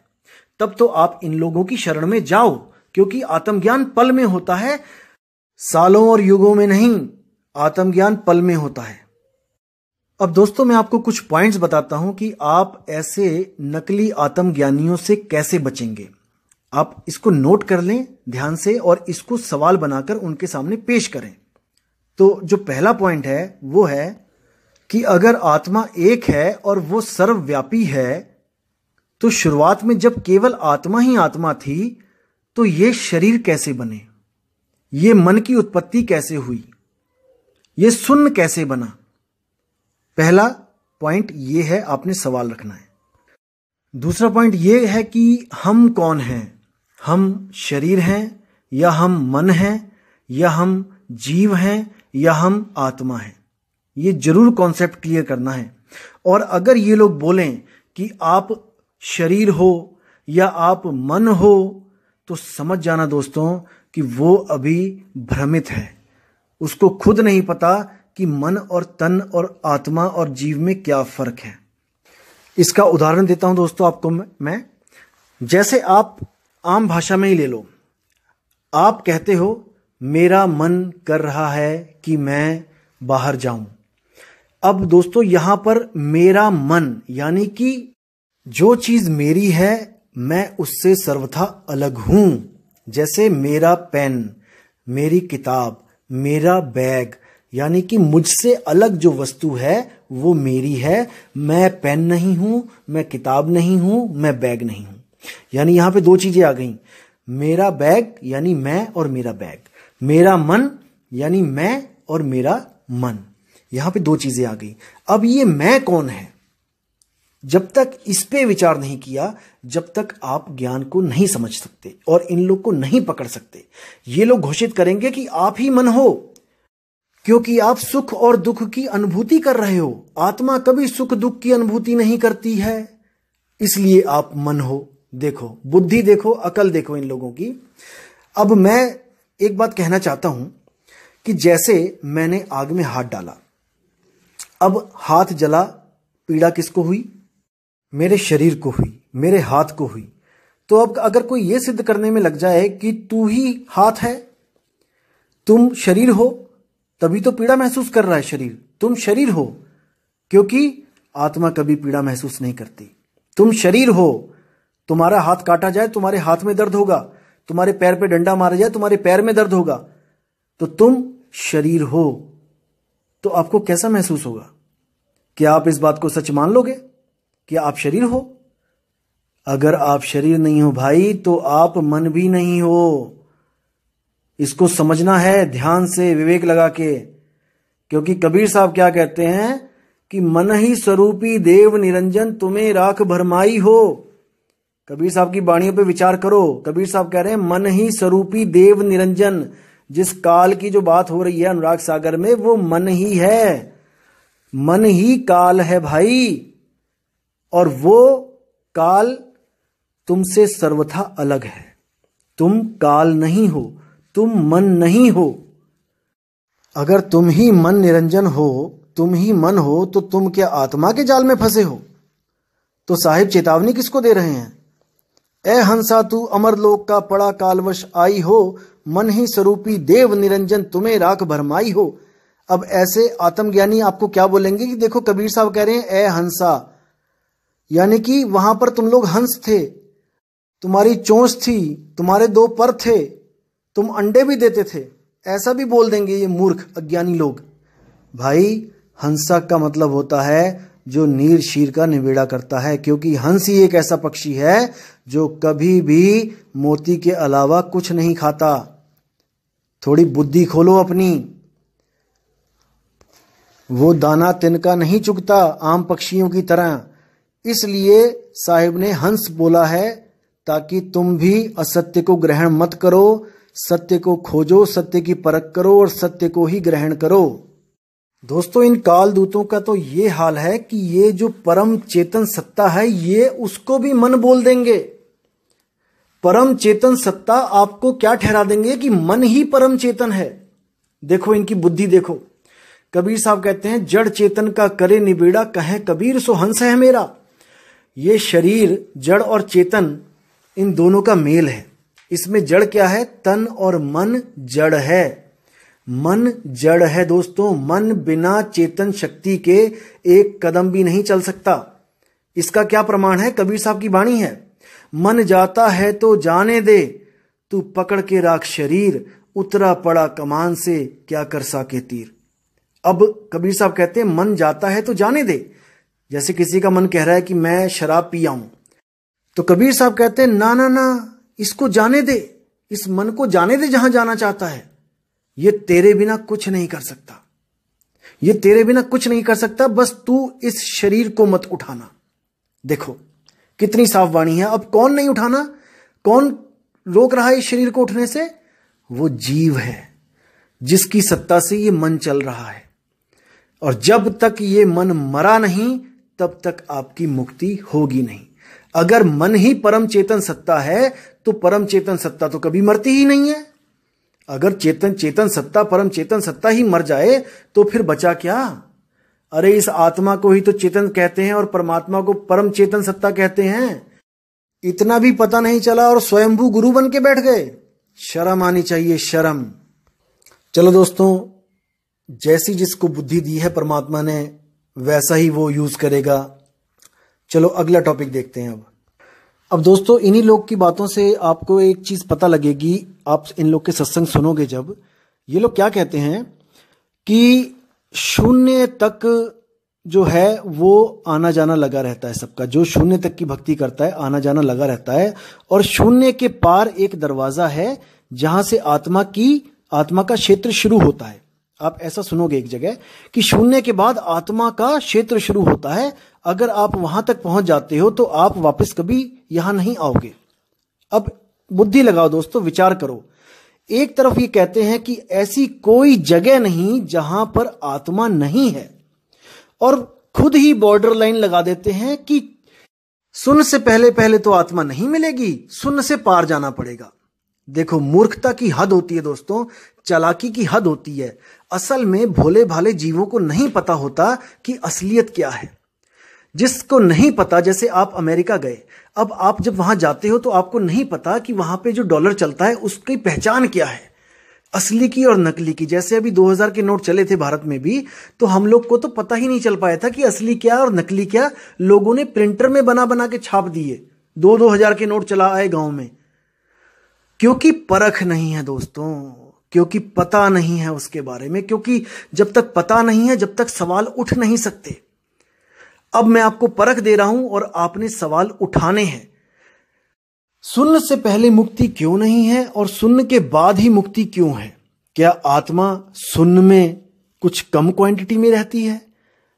तब तो आप इन लोगों की शरण में जाओ, क्योंकि आत्मज्ञान पल में होता है, सालों और युगों में नहीं। आत्मज्ञान पल में होता है। अब दोस्तों, मैं आपको कुछ पॉइंट्स बताता हूं कि आप ऐसे नकली आत्मज्ञानियों से कैसे बचेंगे। आप इसको नोट कर लें ध्यान से और इसको सवाल बनाकर उनके सामने पेश करें। तो जो पहला पॉइंट है वो है कि अगर आत्मा एक है और वो सर्वव्यापी है, तो शुरुआत में जब केवल आत्मा ही आत्मा थी, तो ये शरीर कैसे बने? ये मन की उत्पत्ति कैसे हुई? ये शून्य कैसे बना? पहला पॉइंट ये है, आपने सवाल रखना है। दूसरा पॉइंट ये है कि हम कौन हैं? हम शरीर हैं या हम मन हैं या हम जीव हैं या हम आत्मा हैं? ये जरूर कॉन्सेप्ट क्लियर करना है। और अगर ये लोग बोलें कि आप शरीर हो या आप मन हो, तो समझ जाना दोस्तों कि वो अभी भ्रमित है। उसको खुद नहीं पता कि मन और तन और आत्मा और जीव में क्या फर्क है। इसका उदाहरण देता हूं दोस्तों आपको मैं। जैसे आप आम भाषा में ही ले लो, आप कहते हो मेरा मन कर रहा है कि मैं बाहर जाऊं। अब दोस्तों, यहां पर मेरा मन यानी कि जो चीज मेरी है मैं उससे सर्वथा अलग हूं। जैसे मेरा पेन, मेरी किताब, मेरा बैग, यानी कि मुझसे अलग जो वस्तु है वो मेरी है। मैं पेन नहीं हूं, मैं किताब नहीं हूं, मैं बैग नहीं हूं। यानी यहां पे दो चीजें आ गई, मेरा बैग यानी मैं और मेरा बैग, मेरा मन यानी मैं और मेरा मन। यहां पे दो चीजें आ गई। अब ये मैं कौन है, जब तक इस पे विचार नहीं किया, जब तक आप ज्ञान को नहीं समझ सकते और इन लोग को नहीं पकड़ सकते। ये लोग घोषित करेंगे कि आप ही मन हो, क्योंकि आप सुख और दुख की अनुभूति कर रहे हो। आत्मा कभी सुख दुख की अनुभूति नहीं करती है, इसलिए आप मन हो। देखो, बुद्धि देखो, अकल देखो इन लोगों की। अब मैं एक बात कहना चाहता हूं कि जैसे मैंने आग में हाथ डाला, अब हाथ जला, पीड़ा किसको हुई? मेरे शरीर को हुई, मेरे हाथ को हुई। तो अब अगर कोई यह सिद्ध करने में लग जाए कि तू ही हाथ है, तुम शरीर हो, तभी तो पीड़ा महसूस कर रहा है शरीर, तुम शरीर हो, क्योंकि आत्मा कभी पीड़ा महसूस नहीं करती। तुम शरीर हो, तुम्हारा हाथ काटा जाए तुम्हारे हाथ में दर्द होगा, तुम्हारे पैर पे डंडा मारा जाए तुम्हारे पैर में दर्द होगा, तो तुम शरीर हो। तो आपको कैसा महसूस होगा? क्या आप इस बात को सच मान लोगे कि आप शरीर हो? अगर आप शरीर नहीं हो भाई, तो आप मन भी नहीं हो। इसको समझना है ध्यान से, विवेक लगा के। क्योंकि कबीर साहब क्या कहते हैं कि मन ही स्वरूपी देव निरंजन तुम्हें राख भरमाई हो। कबीर साहब की वाणियों पे विचार करो। कबीर साहब कह रहे हैं मन ही स्वरूपी देव निरंजन। जिस काल की जो बात हो रही है अनुराग सागर में, वो मन ही है, मन ही काल है भाई। और वो काल तुमसे सर्वथा अलग है। तुम काल नहीं हो, तुम मन नहीं हो। अगर तुम ही मन निरंजन हो तुम ही मन हो तो तुम क्या आत्मा के जाल में फंसे हो? तो साहिब चेतावनी किसको दे रहे हैं? ए हंसा तू अमरलोक का पड़ा कालवश आई हो, मन ही स्वरूपी देव निरंजन तुम्हें राख भरमाई हो। अब ऐसे आत्मज्ञानी आपको क्या बोलेंगे कि देखो कबीर साहब कह रहे हैं ए हंसा, यानी कि वहां पर तुम लोग हंस थे, तुम्हारी चोंच थी, तुम्हारे 2 पर थे, तुम अंडे भी देते थे, ऐसा भी बोल देंगे ये मूर्ख अज्ञानी लोग। भाई हंसा का मतलब होता है जो नीर शीर का निबेड़ा करता है, क्योंकि हंस ही एक ऐसा पक्षी है जो कभी भी मोती के अलावा कुछ नहीं खाता। थोड़ी बुद्धि खोलो अपनी। वो दाना तिनका नहीं चुगता आम पक्षियों की तरह, इसलिए साहिब ने हंस बोला है ताकि तुम भी असत्य को ग्रहण मत करो, सत्य को खोजो, सत्य की परख करो और सत्य को ही ग्रहण करो। दोस्तों इन काल दूतों का तो ये हाल है कि ये जो परम चेतन सत्ता है ये उसको भी मन बोल देंगे। परम चेतन सत्ता आपको क्या ठहरा देंगे कि मन ही परम चेतन है। देखो इनकी बुद्धि देखो। कबीर साहब कहते हैं जड़ चेतन का करे निबेड़ा, कहे कबीर सो हंस है मेरा। ये शरीर जड़ और चेतन इन दोनों का मेल है। इसमें जड़ क्या है? तन और मन जड़ है। मन जड़ है दोस्तों। मन बिना चेतन शक्ति के एक कदम भी नहीं चल सकता। इसका क्या प्रमाण है? कबीर साहब की वाणी है, मन जाता है तो जाने दे, तू पकड़ के राख शरीर, उतरा पड़ा कमान से क्या कर साके तीर। अब कबीर साहब कहते हैं मन जाता है तो जाने दे। जैसे किसी का मन कह रहा है कि मैं शराब पी आऊं, तो कबीर साहब कहते हैं ना ना ना, इसको जाने दे, इस मन को जाने दे जहां जाना चाहता है। ये तेरे बिना कुछ नहीं कर सकता, ये तेरे बिना कुछ नहीं कर सकता, बस तू इस शरीर को मत उठाना। देखो कितनी साफ वाणी है। अब कौन नहीं उठाना? कौन रोक रहा है इस शरीर को उठने से? वो जीव है जिसकी सत्ता से ये मन चल रहा है। और जब तक ये मन मरा नहीं तब तक आपकी मुक्ति होगी नहीं। अगर मन ही परम चेतन सत्ता है तो परम चेतन सत्ता तो कभी मरती ही नहीं है। अगर चेतन सत्ता, परम चेतन सत्ता ही मर जाए तो फिर बचा क्या? अरे इस आत्मा को ही तो चेतन कहते हैं और परमात्मा को परम चेतन सत्ता कहते हैं। इतना भी पता नहीं चला और स्वयंभू गुरु बन के बैठ गए। शर्म आनी चाहिए, शर्म। चलो दोस्तों, जैसी जिसको बुद्धि दी है परमात्मा ने वैसा ही वो यूज करेगा। चलो अगला टॉपिक देखते हैं। अब दोस्तों इन्हीं लोग की बातों से आपको एक चीज पता लगेगी। आप इन लोग के सत्संग सुनोगे जब, ये लोग क्या कहते हैं कि शून्य तक जो है वो आना जाना लगा रहता है सबका। जो शून्य तक की भक्ति करता है आना जाना लगा रहता है, और शून्य के पार एक दरवाजा है जहां से आत्मा का क्षेत्र शुरू होता है। आप ऐसा सुनोगे एक जगह कि शून्य के बाद आत्मा का क्षेत्र शुरू होता है। अगर आप वहां तक पहुंच जाते हो तो आप वापस कभी यहां नहीं आओगे। अब बुद्धि लगाओ दोस्तों, विचार करो। एक तरफ ये कहते हैं कि ऐसी कोई जगह नहीं जहां पर आत्मा नहीं है, और खुद ही बॉर्डर लाइन लगा देते हैं कि शून्य से पहले तो आत्मा नहीं मिलेगी, शून्य से पार जाना पड़ेगा। देखो मूर्खता की हद होती है दोस्तों, चालाकी की हद होती है। असल में भोले भाले जीवों को नहीं पता होता कि असलियत क्या है। जिसको नहीं पता, जैसे आप अमेरिका गए, अब आप जब वहां जाते हो तो आपको नहीं पता कि वहां पे जो डॉलर चलता है उसकी पहचान क्या है, असली की और नकली की। जैसे अभी 2000 के नोट चले थे भारत में भी, तो हम लोग को तो पता ही नहीं चल पाया था कि असली क्या और नकली क्या। लोगों ने प्रिंटर में बना बना के छाप दिए। 2-2000 के नोट चला आए गांव में, क्योंकि परख नहीं है दोस्तों, क्योंकि पता नहीं है उसके बारे में। क्योंकि जब तक पता नहीं है जब तक सवाल उठ नहीं सकते। अब मैं आपको परख दे रहा हूं और आपने सवाल उठाने हैं। शून्य से पहले मुक्ति क्यों नहीं है और शून्य के बाद ही मुक्ति क्यों है? क्या आत्मा शून्य में कुछ कम क्वांटिटी में रहती है,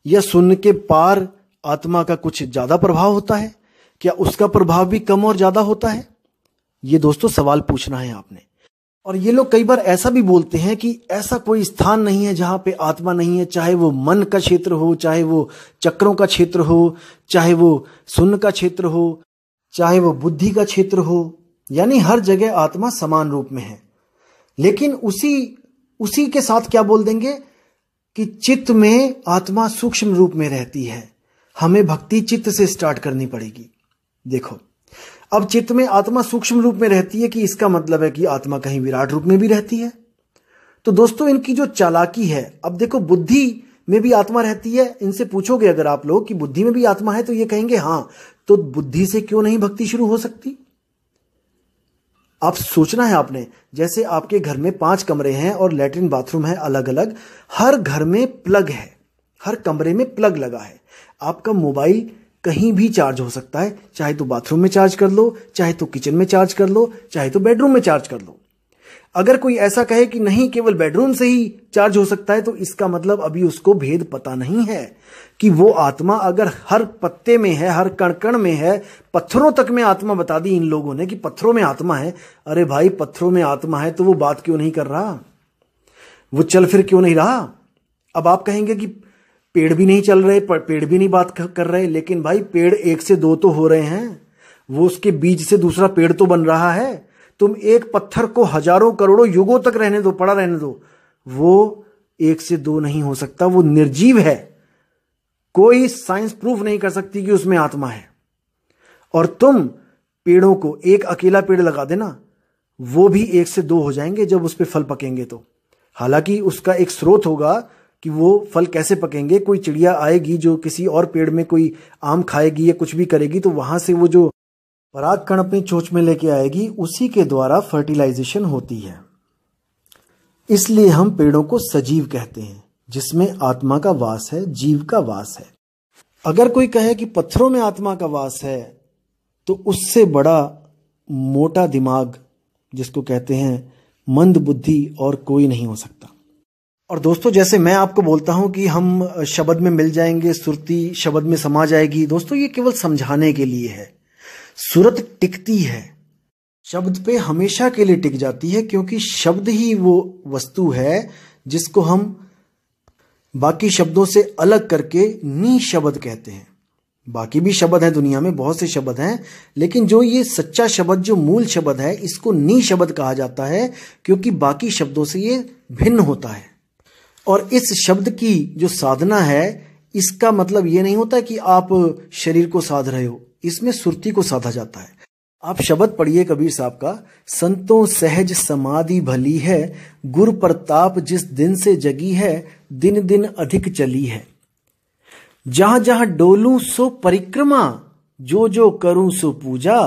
या शून्य के पार आत्मा का कुछ ज्यादा प्रभाव होता है? क्या उसका प्रभाव भी कम और ज्यादा होता है? ये दोस्तों सवाल पूछना है आपने। और ये लोग कई बार ऐसा भी बोलते हैं कि ऐसा कोई स्थान नहीं है जहां पे आत्मा नहीं है, चाहे वो मन का क्षेत्र हो, चाहे वो चक्रों का क्षेत्र हो, चाहे वो शून्य का क्षेत्र हो, चाहे वो बुद्धि का क्षेत्र हो। यानी हर जगह आत्मा समान रूप में है। लेकिन उसी के साथ क्या बोल देंगे कि चित्त में आत्मा सूक्ष्म रूप में रहती है, हमें भक्ति चित्त से स्टार्ट करनी पड़ेगी। देखो, अब चित्त में आत्मा सूक्ष्म रूप में रहती है कि इसका मतलब है कि आत्मा कहीं विराट रूप में भी रहती है। तो दोस्तों, इनकी जो चालाकी है, अब देखो बुद्धि में भी आत्मा रहती है। इनसे पूछोगे अगर आप लोग कि बुद्धि में भी आत्मा है, तो ये कहेंगे हाँ। तो बुद्धि से क्यों नहीं भक्ति शुरू हो सकती? आप सोचना है आपने, जैसे आपके घर में 5 कमरे हैं और लैट्रिन बाथरूम है अलग अलग, हर घर में प्लग है, हर कमरे में प्लग लगा है। आपका मोबाइल कहीं भी चार्ज हो सकता है, चाहे तो बाथरूम में चार्ज कर लो, चाहे तो किचन में चार्ज कर लो, चाहे तो बेडरूम में चार्ज कर लो। अगर कोई ऐसा कहे कि नहीं केवल बेडरूम से ही चार्ज हो सकता है, तो इसका मतलब अभी उसको भेद पता नहीं है कि वो आत्मा अगर हर पत्ते में है, हर कण कण में है, पत्थरों तक में आत्मा बता दी इन लोगों ने कि पत्थरों में आत्मा है। अरे भाई, पत्थरों में आत्मा है तो वो बात क्यों नहीं कर रहा? वो चल फिर क्यों नहीं रहा? अब आप कहेंगे कि पेड़ भी नहीं चल रहे, पेड़ भी नहीं बात कर रहे, लेकिन भाई पेड़ 1 से 2 तो हो रहे हैं, वो उसके बीज से दूसरा पेड़ तो बन रहा है। तुम एक पत्थर को हजारों करोड़ों युगों तक रहने दो, पड़ा रहने दो, वो 1 से 2 नहीं हो सकता, वो निर्जीव है। कोई साइंस प्रूफ नहीं कर सकती कि उसमें आत्मा है। और तुम पेड़ों को, एक अकेला पेड़ लगा देना, वो भी 1 से 2 हो जाएंगे जब उस पे फल पकेंगे तो। हालांकि उसका एक स्रोत होगा कि वो फल कैसे पकेंगे। कोई चिड़िया आएगी जो किसी और पेड़ में कोई आम खाएगी या कुछ भी करेगी, तो वहां से वो जो पराग कण अपनी चोंच में लेके आएगी, उसी के द्वारा फर्टिलाइजेशन होती है। इसलिए हम पेड़ों को सजीव कहते हैं, जिसमें आत्मा का वास है, जीव का वास है। अगर कोई कहे कि पत्थरों में आत्मा का वास है, तो उससे बड़ा मोटा दिमाग, जिसको कहते हैं मंद बुद्धि, और कोई नहीं हो सकता। और दोस्तों, जैसे मैं आपको बोलता हूं कि हम शब्द में मिल जाएंगे, सुरती शब्द में समा जाएगी, दोस्तों ये केवल समझाने के लिए है। सूरत टिकती है, शब्द पे हमेशा के लिए टिक जाती है, क्योंकि शब्द ही वो वस्तु है जिसको हम बाकी शब्दों से अलग करके नी शब्द कहते हैं। बाकी भी शब्द हैं दुनिया में, बहुत से शब्द हैं, लेकिन जो ये सच्चा शब्द, जो मूल शब्द है, इसको नी शब्द कहा जाता है, क्योंकि बाकी शब्दों से ये भिन्न होता है। और इस शब्द की जो साधना है, इसका मतलब ये नहीं होता कि आप शरीर को साध रहे हो, इसमें सुरती को साधा जाता है। आप शब्द पढ़िए कबीर साहब का, संतों सहज समाधि भली है, गुर प्रताप जिस दिन से जगी है, दिन दिन अधिक चली है। जहां जहां डोलूं सो परिक्रमा, जो जो करूं सो पूजा,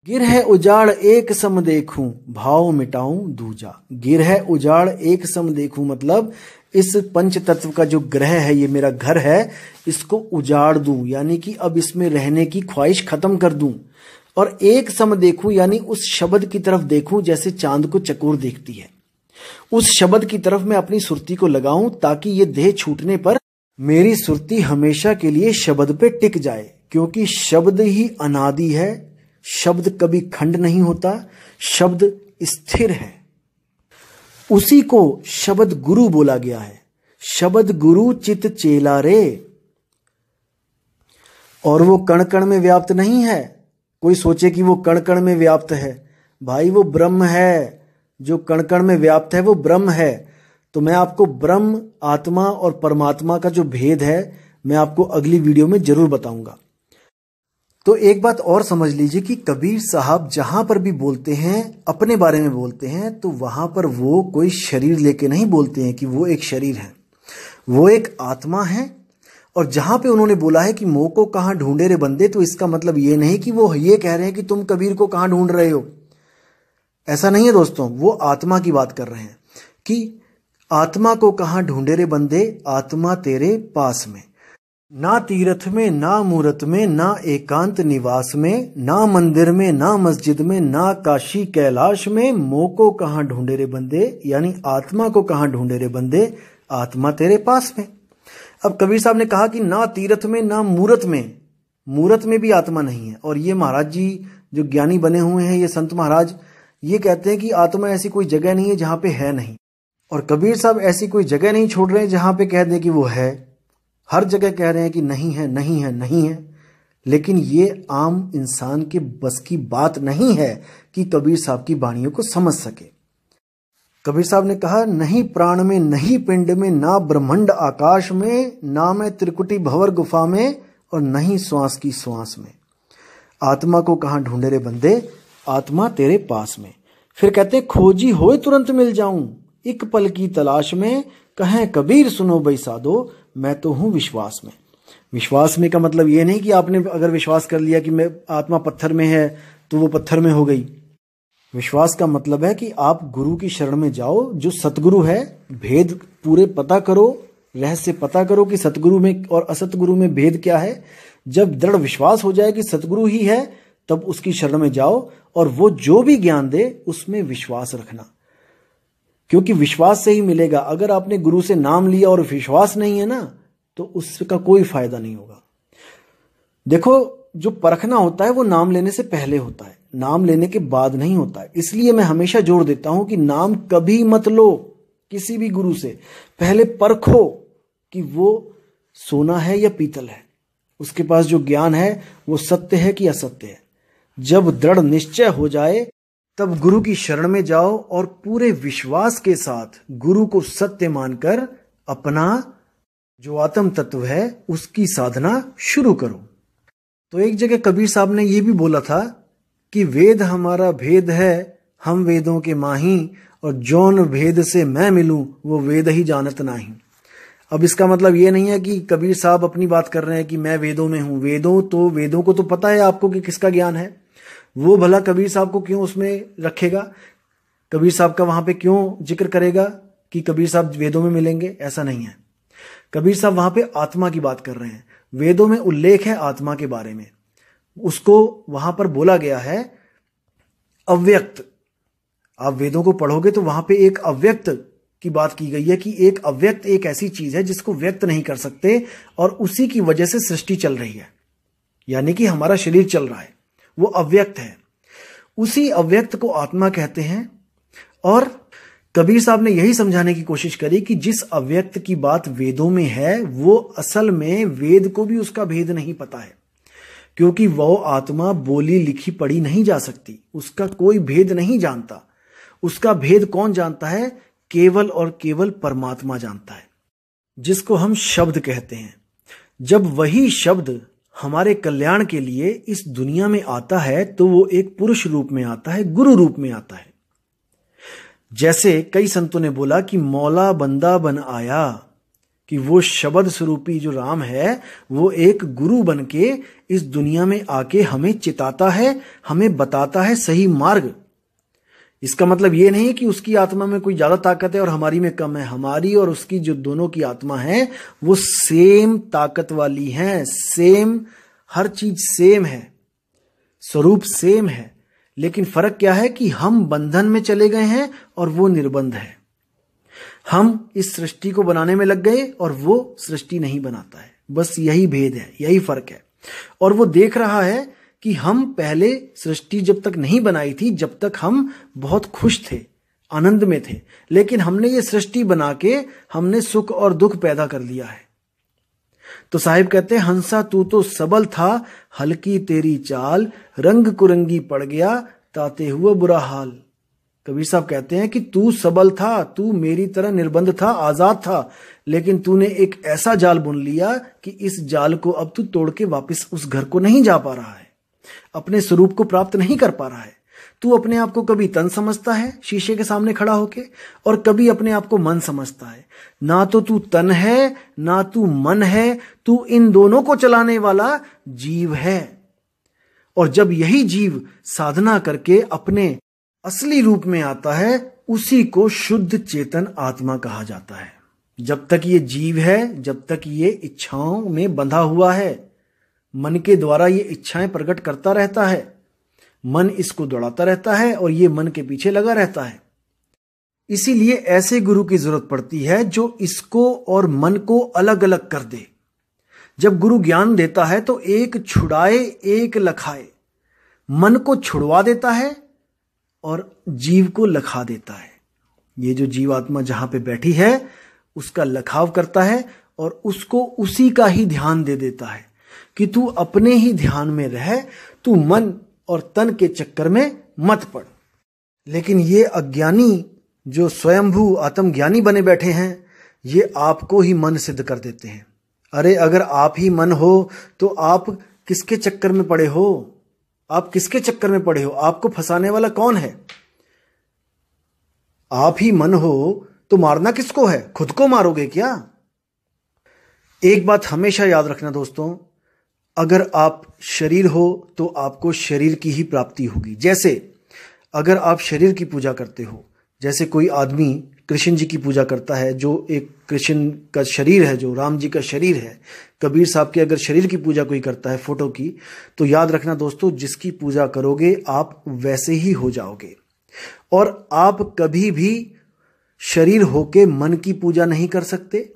गिर है उजाड़ एक सम देखूं, भाव मिटाऊं दूजा। गिर है उजाड़ एक सम देखूं मतलब इस पंच तत्व का जो ग्रह है, ये मेरा घर है, इसको उजाड़ दूं, यानी कि अब इसमें रहने की ख्वाहिश खत्म कर दूं। और एक सम देखूं यानी उस शब्द की तरफ देखूं जैसे चांद को चकोर देखती है। उस शब्द की तरफ मैं अपनी सुरती को लगाऊं, ताकि ये देह छूटने पर मेरी सुरती हमेशा के लिए शब्द पे टिक जाए, क्योंकि शब्द ही अनादि है, शब्द कभी खंड नहीं होता, शब्द स्थिर है। उसी को शब्द गुरु बोला गया है। शब्द गुरु चित चेला रे। और वो कण कण में व्याप्त नहीं है। कोई सोचे कि वो कण कण में व्याप्त है, भाई वो ब्रह्म है। जो कण कण में व्याप्त है वो ब्रह्म है। तो मैं आपको ब्रह्म, आत्मा और परमात्मा का जो भेद है, मैं आपको अगली वीडियो में जरूर बताऊंगा। तो एक बात और समझ लीजिए कि कबीर साहब जहां पर भी बोलते हैं, अपने बारे में बोलते हैं, तो वहां पर वो कोई शरीर लेके नहीं बोलते हैं कि वो एक शरीर है, वो एक आत्मा है। और जहां पे उन्होंने बोला है कि मोह को कहां ढूंढे रे बंदे, तो इसका मतलब ये नहीं कि वो ये कह रहे हैं कि तुम कबीर को कहां ढूंढ रहे हो। ऐसा नहीं है दोस्तों, वो आत्मा की बात कर रहे हैं कि आत्मा को कहां ढूंढे रे बंदे, आत्मा तेरे पास में। ना तीर्थ में, ना मूरत में, ना एकांत निवास में, ना मंदिर में, ना मस्जिद में, ना काशी कैलाश में, मोह को कहां ढूंढे रे बंदे, यानी आत्मा को कहां ढूंढे रे बंदे, आत्मा तेरे पास में। अब कबीर साहब ने कहा कि ना तीर्थ में, ना मूरत में, मूरत में भी आत्मा नहीं है। और ये महाराज जी जो ज्ञानी बने हुए हैं, ये संत महाराज, ये कहते हैं कि आत्मा ऐसी कोई जगह नहीं है जहां पे है नहीं। और कबीर साहब ऐसी कोई जगह नहीं छोड़ रहे हैं जहां पे कह दें कि वो है। हर जगह कह रहे हैं कि नहीं है, नहीं है, नहीं है। लेकिन ये आम इंसान के बस की बात नहीं है कि कबीर साहब की वाणियों को समझ सके। कबीर साहब ने कहा, नहीं प्राण में, नहीं पिंड में, ना ब्रह्मांड आकाश में, ना मैं त्रिकुटी भंवर गुफा में, और नहीं श्वास की श्वास में। आत्मा को कहाँ ढूंढे रे बंदे, आत्मा तेरे पास में। फिर कहते हैं, खोजी होए तुरंत मिल जाऊं, एक पल की तलाश में, कहें कबीर सुनो भाई साधो, मैं तो हूं विश्वास में। विश्वास में का मतलब ये नहीं कि आपने अगर विश्वास कर लिया कि मैं आत्मा पत्थर में है तो वो पत्थर में हो गई। विश्वास का मतलब है कि आप गुरु की शरण में जाओ, जो सतगुरु है, भेद पूरे पता करो, रहस्य पता करो कि सतगुरु में और असतगुरु में भेद क्या है। जब दृढ़ विश्वास हो जाए कि सतगुरु ही है, तब उसकी शरण में जाओ और वो जो भी ज्ञान दे उसमें विश्वास रखना, क्योंकि विश्वास से ही मिलेगा। अगर आपने गुरु से नाम लिया और विश्वास नहीं है ना, तो उसका कोई फायदा नहीं होगा। देखो, जो परखना होता है वो नाम लेने से पहले होता है, नाम लेने के बाद नहीं होता है। इसलिए मैं हमेशा जोर देता हूं कि नाम कभी मत लो किसी भी गुरु से, पहले परखो कि वो सोना है या पीतल है, उसके पास जो ज्ञान है वो सत्य है कि असत्य है। जब दृढ़ निश्चय हो जाए तब गुरु की शरण में जाओ और पूरे विश्वास के साथ गुरु को सत्य मानकर अपना जो आत्म तत्व है उसकी साधना शुरू करो। तो एक जगह कबीर साहब ने यह भी बोला था कि वेद हमारा भेद है, हम वेदों के माही, और जौन भेद से मैं मिलूं वो वेद ही जानत नाही। अब इसका मतलब ये नहीं है कि कबीर साहब अपनी बात कर रहे हैं कि मैं वेदों में हूं। वेदों को तो पता है आपको कि किसका ज्ञान है, वो भला कबीर साहब को क्यों उसमें रखेगा, कबीर साहब का वहां पे क्यों जिक्र करेगा कि कबीर साहब वेदों में मिलेंगे, ऐसा नहीं है। कबीर साहब वहां पे आत्मा की बात कर रहे हैं, वेदों में उल्लेख है आत्मा के बारे में, उसको वहां पर बोला गया है अव्यक्त। आप वेदों को पढ़ोगे तो वहां पे एक अव्यक्त की बात की गई है कि एक अव्यक्त एक ऐसी चीज है जिसको व्यक्त नहीं कर सकते, और उसी की वजह से सृष्टि चल रही है, यानी कि हमारा शरीर चल रहा है, वो अव्यक्त है। उसी अव्यक्त को आत्मा कहते हैं। और कबीर साहब ने यही समझाने की कोशिश करी कि जिस अव्यक्त की बात वेदों में है वो असल में वेद को भी उसका भेद नहीं पता है, क्योंकि वो आत्मा बोली लिखी पढ़ी नहीं जा सकती, उसका कोई भेद नहीं जानता। उसका भेद कौन जानता है? केवल और केवल परमात्मा जानता है, जिसको हम शब्द कहते हैं। जब वही शब्द हमारे कल्याण के लिए इस दुनिया में आता है तो वो एक पुरुष रूप में आता है, गुरु रूप में आता है। जैसे कई संतों ने बोला कि मौला बंदा बन आया, कि वो शब्द स्वरूपी जो राम है वो एक गुरु बन के इस दुनिया में आके हमें चिताता है, हमें बताता है सही मार्ग। इसका मतलब ये नहीं कि उसकी आत्मा में कोई ज्यादा ताकत है और हमारी में कम है। हमारी और उसकी जो दोनों की आत्मा है वो सेम ताकत वाली है, सेम, हर चीज सेम है, स्वरूप सेम है। लेकिन फर्क क्या है कि हम बंधन में चले गए हैं और वो निर्बंध है। हम इस सृष्टि को बनाने में लग गए और वो सृष्टि नहीं बनाता है। बस यही भेद है, यही फर्क है। और वो देख रहा है कि हम पहले सृष्टि जब तक नहीं बनाई थी, जब तक हम बहुत खुश थे, आनंद में थे, लेकिन हमने ये सृष्टि बना के हमने सुख और दुख पैदा कर लिया है। तो साहिब कहते हैं, हंसा तू तो सबल था, हल्की तेरी चाल, रंग कुरंगी पड़ गया, ताते हुआ बुरा हाल। कबीर साहब कहते हैं कि तू सबल था, तू मेरी तरह निर्बंध था, आजाद था, लेकिन तूने एक ऐसा जाल बुन लिया कि इस जाल को अब तू तोड़ के वापस उस घर को नहीं जा पा रहा है, अपने स्वरूप को प्राप्त नहीं कर पा रहा है। तू अपने आप को कभी तन समझता है शीशे के सामने खड़ा होके, और कभी अपने आप को मन समझता है। ना तो तू तन है ना तू मन है, तू इन दोनों को चलाने वाला जीव है। और जब यही जीव साधना करके अपने असली रूप में आता है, उसी को शुद्ध चेतन आत्मा कहा जाता है। जब तक ये जीव है, जब तक ये इच्छाओं में बंधा हुआ है, मन के द्वारा ये इच्छाएं प्रकट करता रहता है, मन इसको दौड़ाता रहता है और ये मन के पीछे लगा रहता है। इसीलिए ऐसे गुरु की जरूरत पड़ती है जो इसको और मन को अलग अलग कर दे। जब गुरु ज्ञान देता है तो एक छुड़ाए एक लखाए, मन को छुड़वा देता है और जीव को लखा देता है। ये जो जीवात्मा जहां पे बैठी है उसका लखाव करता है और उसको उसी का ही ध्यान दे देता है कि तू अपने ही ध्यान में रह, तू मन और तन के चक्कर में मत पड़। लेकिन ये अज्ञानी जो स्वयंभू आत्मज्ञानी बने बैठे हैं, ये आपको ही मन सिद्ध कर देते हैं। अरे अगर आप ही मन हो तो आप किसके चक्कर में पड़े हो? आप किसके चक्कर में पड़े हो? आपको फंसाने वाला कौन है? आप ही मन हो तो मारना किसको है? खुद को मारोगे क्या? एक बात हमेशा याद रखना दोस्तों, अगर आप शरीर हो तो आपको शरीर की ही प्राप्ति होगी। जैसे अगर आप शरीर की पूजा करते हो, जैसे कोई आदमी कृष्ण जी की पूजा करता है, जो एक कृष्ण का शरीर है, जो राम जी का शरीर है, कबीर साहब के अगर शरीर की पूजा कोई करता है फोटो की, तो याद रखना दोस्तों, जिसकी पूजा करोगे आप वैसे ही हो जाओगे। और आप कभी भी शरीर होके मन की पूजा नहीं कर सकते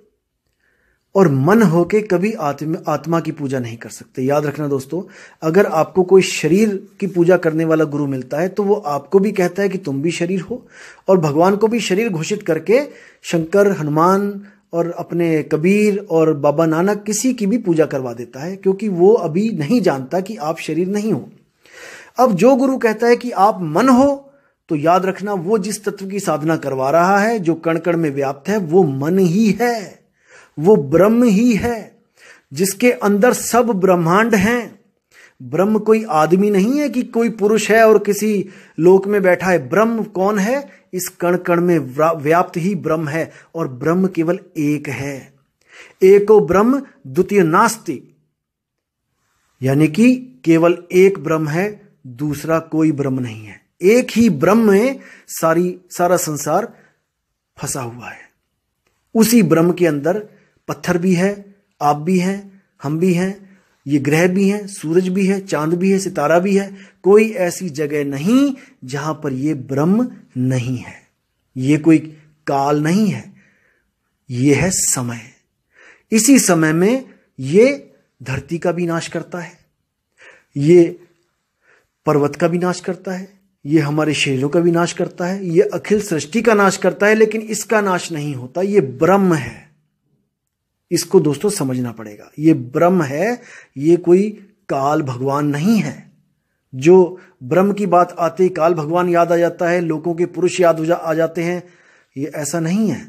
और मन होके कभी आत्मा की पूजा नहीं कर सकते। याद रखना दोस्तों, अगर आपको कोई शरीर की पूजा करने वाला गुरु मिलता है तो वो आपको भी कहता है कि तुम भी शरीर हो, और भगवान को भी शरीर घोषित करके शंकर, हनुमान और अपने कबीर और बाबा नानक किसी की भी पूजा करवा देता है, क्योंकि वो अभी नहीं जानता कि आप शरीर नहीं हो। अब जो गुरु कहता है कि आप मन हो, तो याद रखना वो जिस तत्व की साधना करवा रहा है, जो कण कण में व्याप्त है, वो मन ही है, वो ब्रह्म ही है, जिसके अंदर सब ब्रह्मांड हैं। ब्रह्म कोई आदमी नहीं है कि कोई पुरुष है और किसी लोक में बैठा है। ब्रह्म कौन है? इस कण कण में व्याप्त ही ब्रह्म है, और ब्रह्म केवल एक है। एको ब्रह्म द्वितीय नास्ति, यानी कि केवल एक ब्रह्म है, दूसरा कोई ब्रह्म नहीं है। एक ही ब्रह्म में सारा संसार फंसा हुआ है। उसी ब्रह्म के अंदर पत्थर भी है, आप भी हैं, हम भी हैं, ये ग्रह भी हैं, सूरज भी है, चांद भी है, सितारा भी है। कोई ऐसी जगह नहीं जहां पर ये ब्रह्म नहीं है। ये कोई काल नहीं है, ये है समय। इसी समय में ये धरती का भी नाश करता है, ये पर्वत का भी नाश करता है, ये हमारे शरीरों का भी नाश करता है, ये अखिल सृष्टि का नाश करता है, लेकिन इसका नाश नहीं होता। ये ब्रह्म है, इसको दोस्तों समझना पड़ेगा। ये ब्रह्म है, ये कोई काल भगवान नहीं है। जो ब्रह्म की बात आते ही काल भगवान याद आ जाता है, लोगों के पुरुष याद आ जाते हैं, ये ऐसा नहीं है।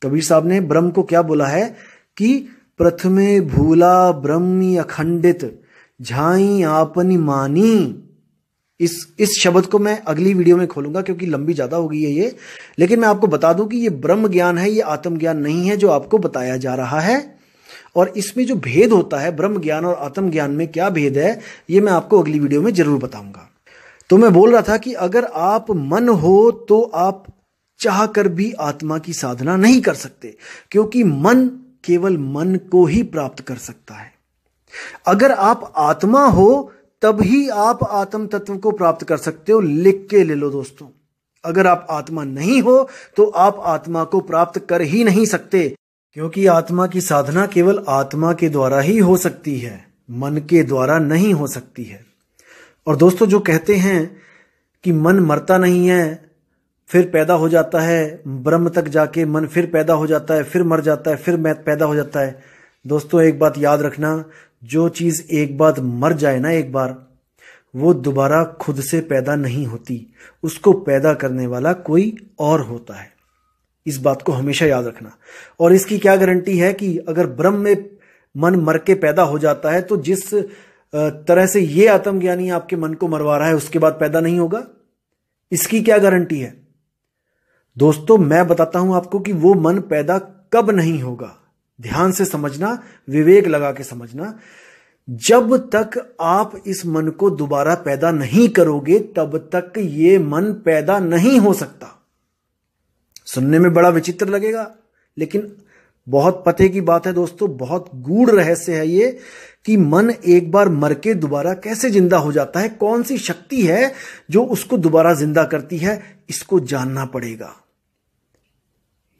कबीर साहब ने ब्रह्म को क्या बोला है कि प्रथमे भूला ब्रह्मी अखंडित झाई आपनी मानी। इस शब्द को मैं अगली वीडियो में खोलूंगा क्योंकि लंबी ज्यादा हो गई है ये, लेकिन मैं आपको बता दूं कि ये ब्रह्म ज्ञान है, ये आत्मज्ञान नहीं है जो आपको बताया जा रहा है। और इसमें जो भेद होता है ब्रह्म ज्ञान और आत्मज्ञान में, क्या भेद है, ये मैं आपको अगली वीडियो में जरूर बताऊंगा। तो मैं बोल रहा था कि अगर आप मन हो तो आप चाह कर भी आत्मा की साधना नहीं कर सकते, क्योंकि मन केवल मन को ही प्राप्त कर सकता है। अगर आप आत्मा हो तभी आप आत्म तत्व को प्राप्त कर सकते हो। लिख के ले लो दोस्तों, अगर आप आत्मा नहीं हो तो आप आत्मा को प्राप्त कर ही नहीं सकते, क्योंकि आत्मा की साधना केवल आत्मा के द्वारा ही हो सकती है, मन के द्वारा नहीं हो सकती है। और दोस्तों जो कहते हैं कि मन मरता नहीं है, फिर पैदा हो जाता है, ब्रह्म तक जाके मन फिर पैदा हो जाता है, फिर मर जाता है, फिर पैदा हो जाता है। दोस्तों एक बात याद रखना, जो चीज एक बार मर जाए ना, एक बार, वो दोबारा खुद से पैदा नहीं होती, उसको पैदा करने वाला कोई और होता है। इस बात को हमेशा याद रखना। और इसकी क्या गारंटी है कि अगर ब्रह्म में मन मर के पैदा हो जाता है तो जिस तरह से ये आत्मज्ञानी आपके मन को मरवा रहा है उसके बाद पैदा नहीं होगा? इसकी क्या गारंटी है? दोस्तों मैं बताता हूं आपको कि वो मन पैदा कब नहीं होगा। ध्यान से समझना, विवेक लगा के समझना। जब तक आप इस मन को दोबारा पैदा नहीं करोगे तब तक ये मन पैदा नहीं हो सकता। सुनने में बड़ा विचित्र लगेगा, लेकिन बहुत पते की बात है दोस्तों, बहुत गूढ़ रहस्य है ये कि मन एक बार मर के दोबारा कैसे जिंदा हो जाता है, कौन सी शक्ति है जो उसको दोबारा जिंदा करती है, इसको जानना पड़ेगा।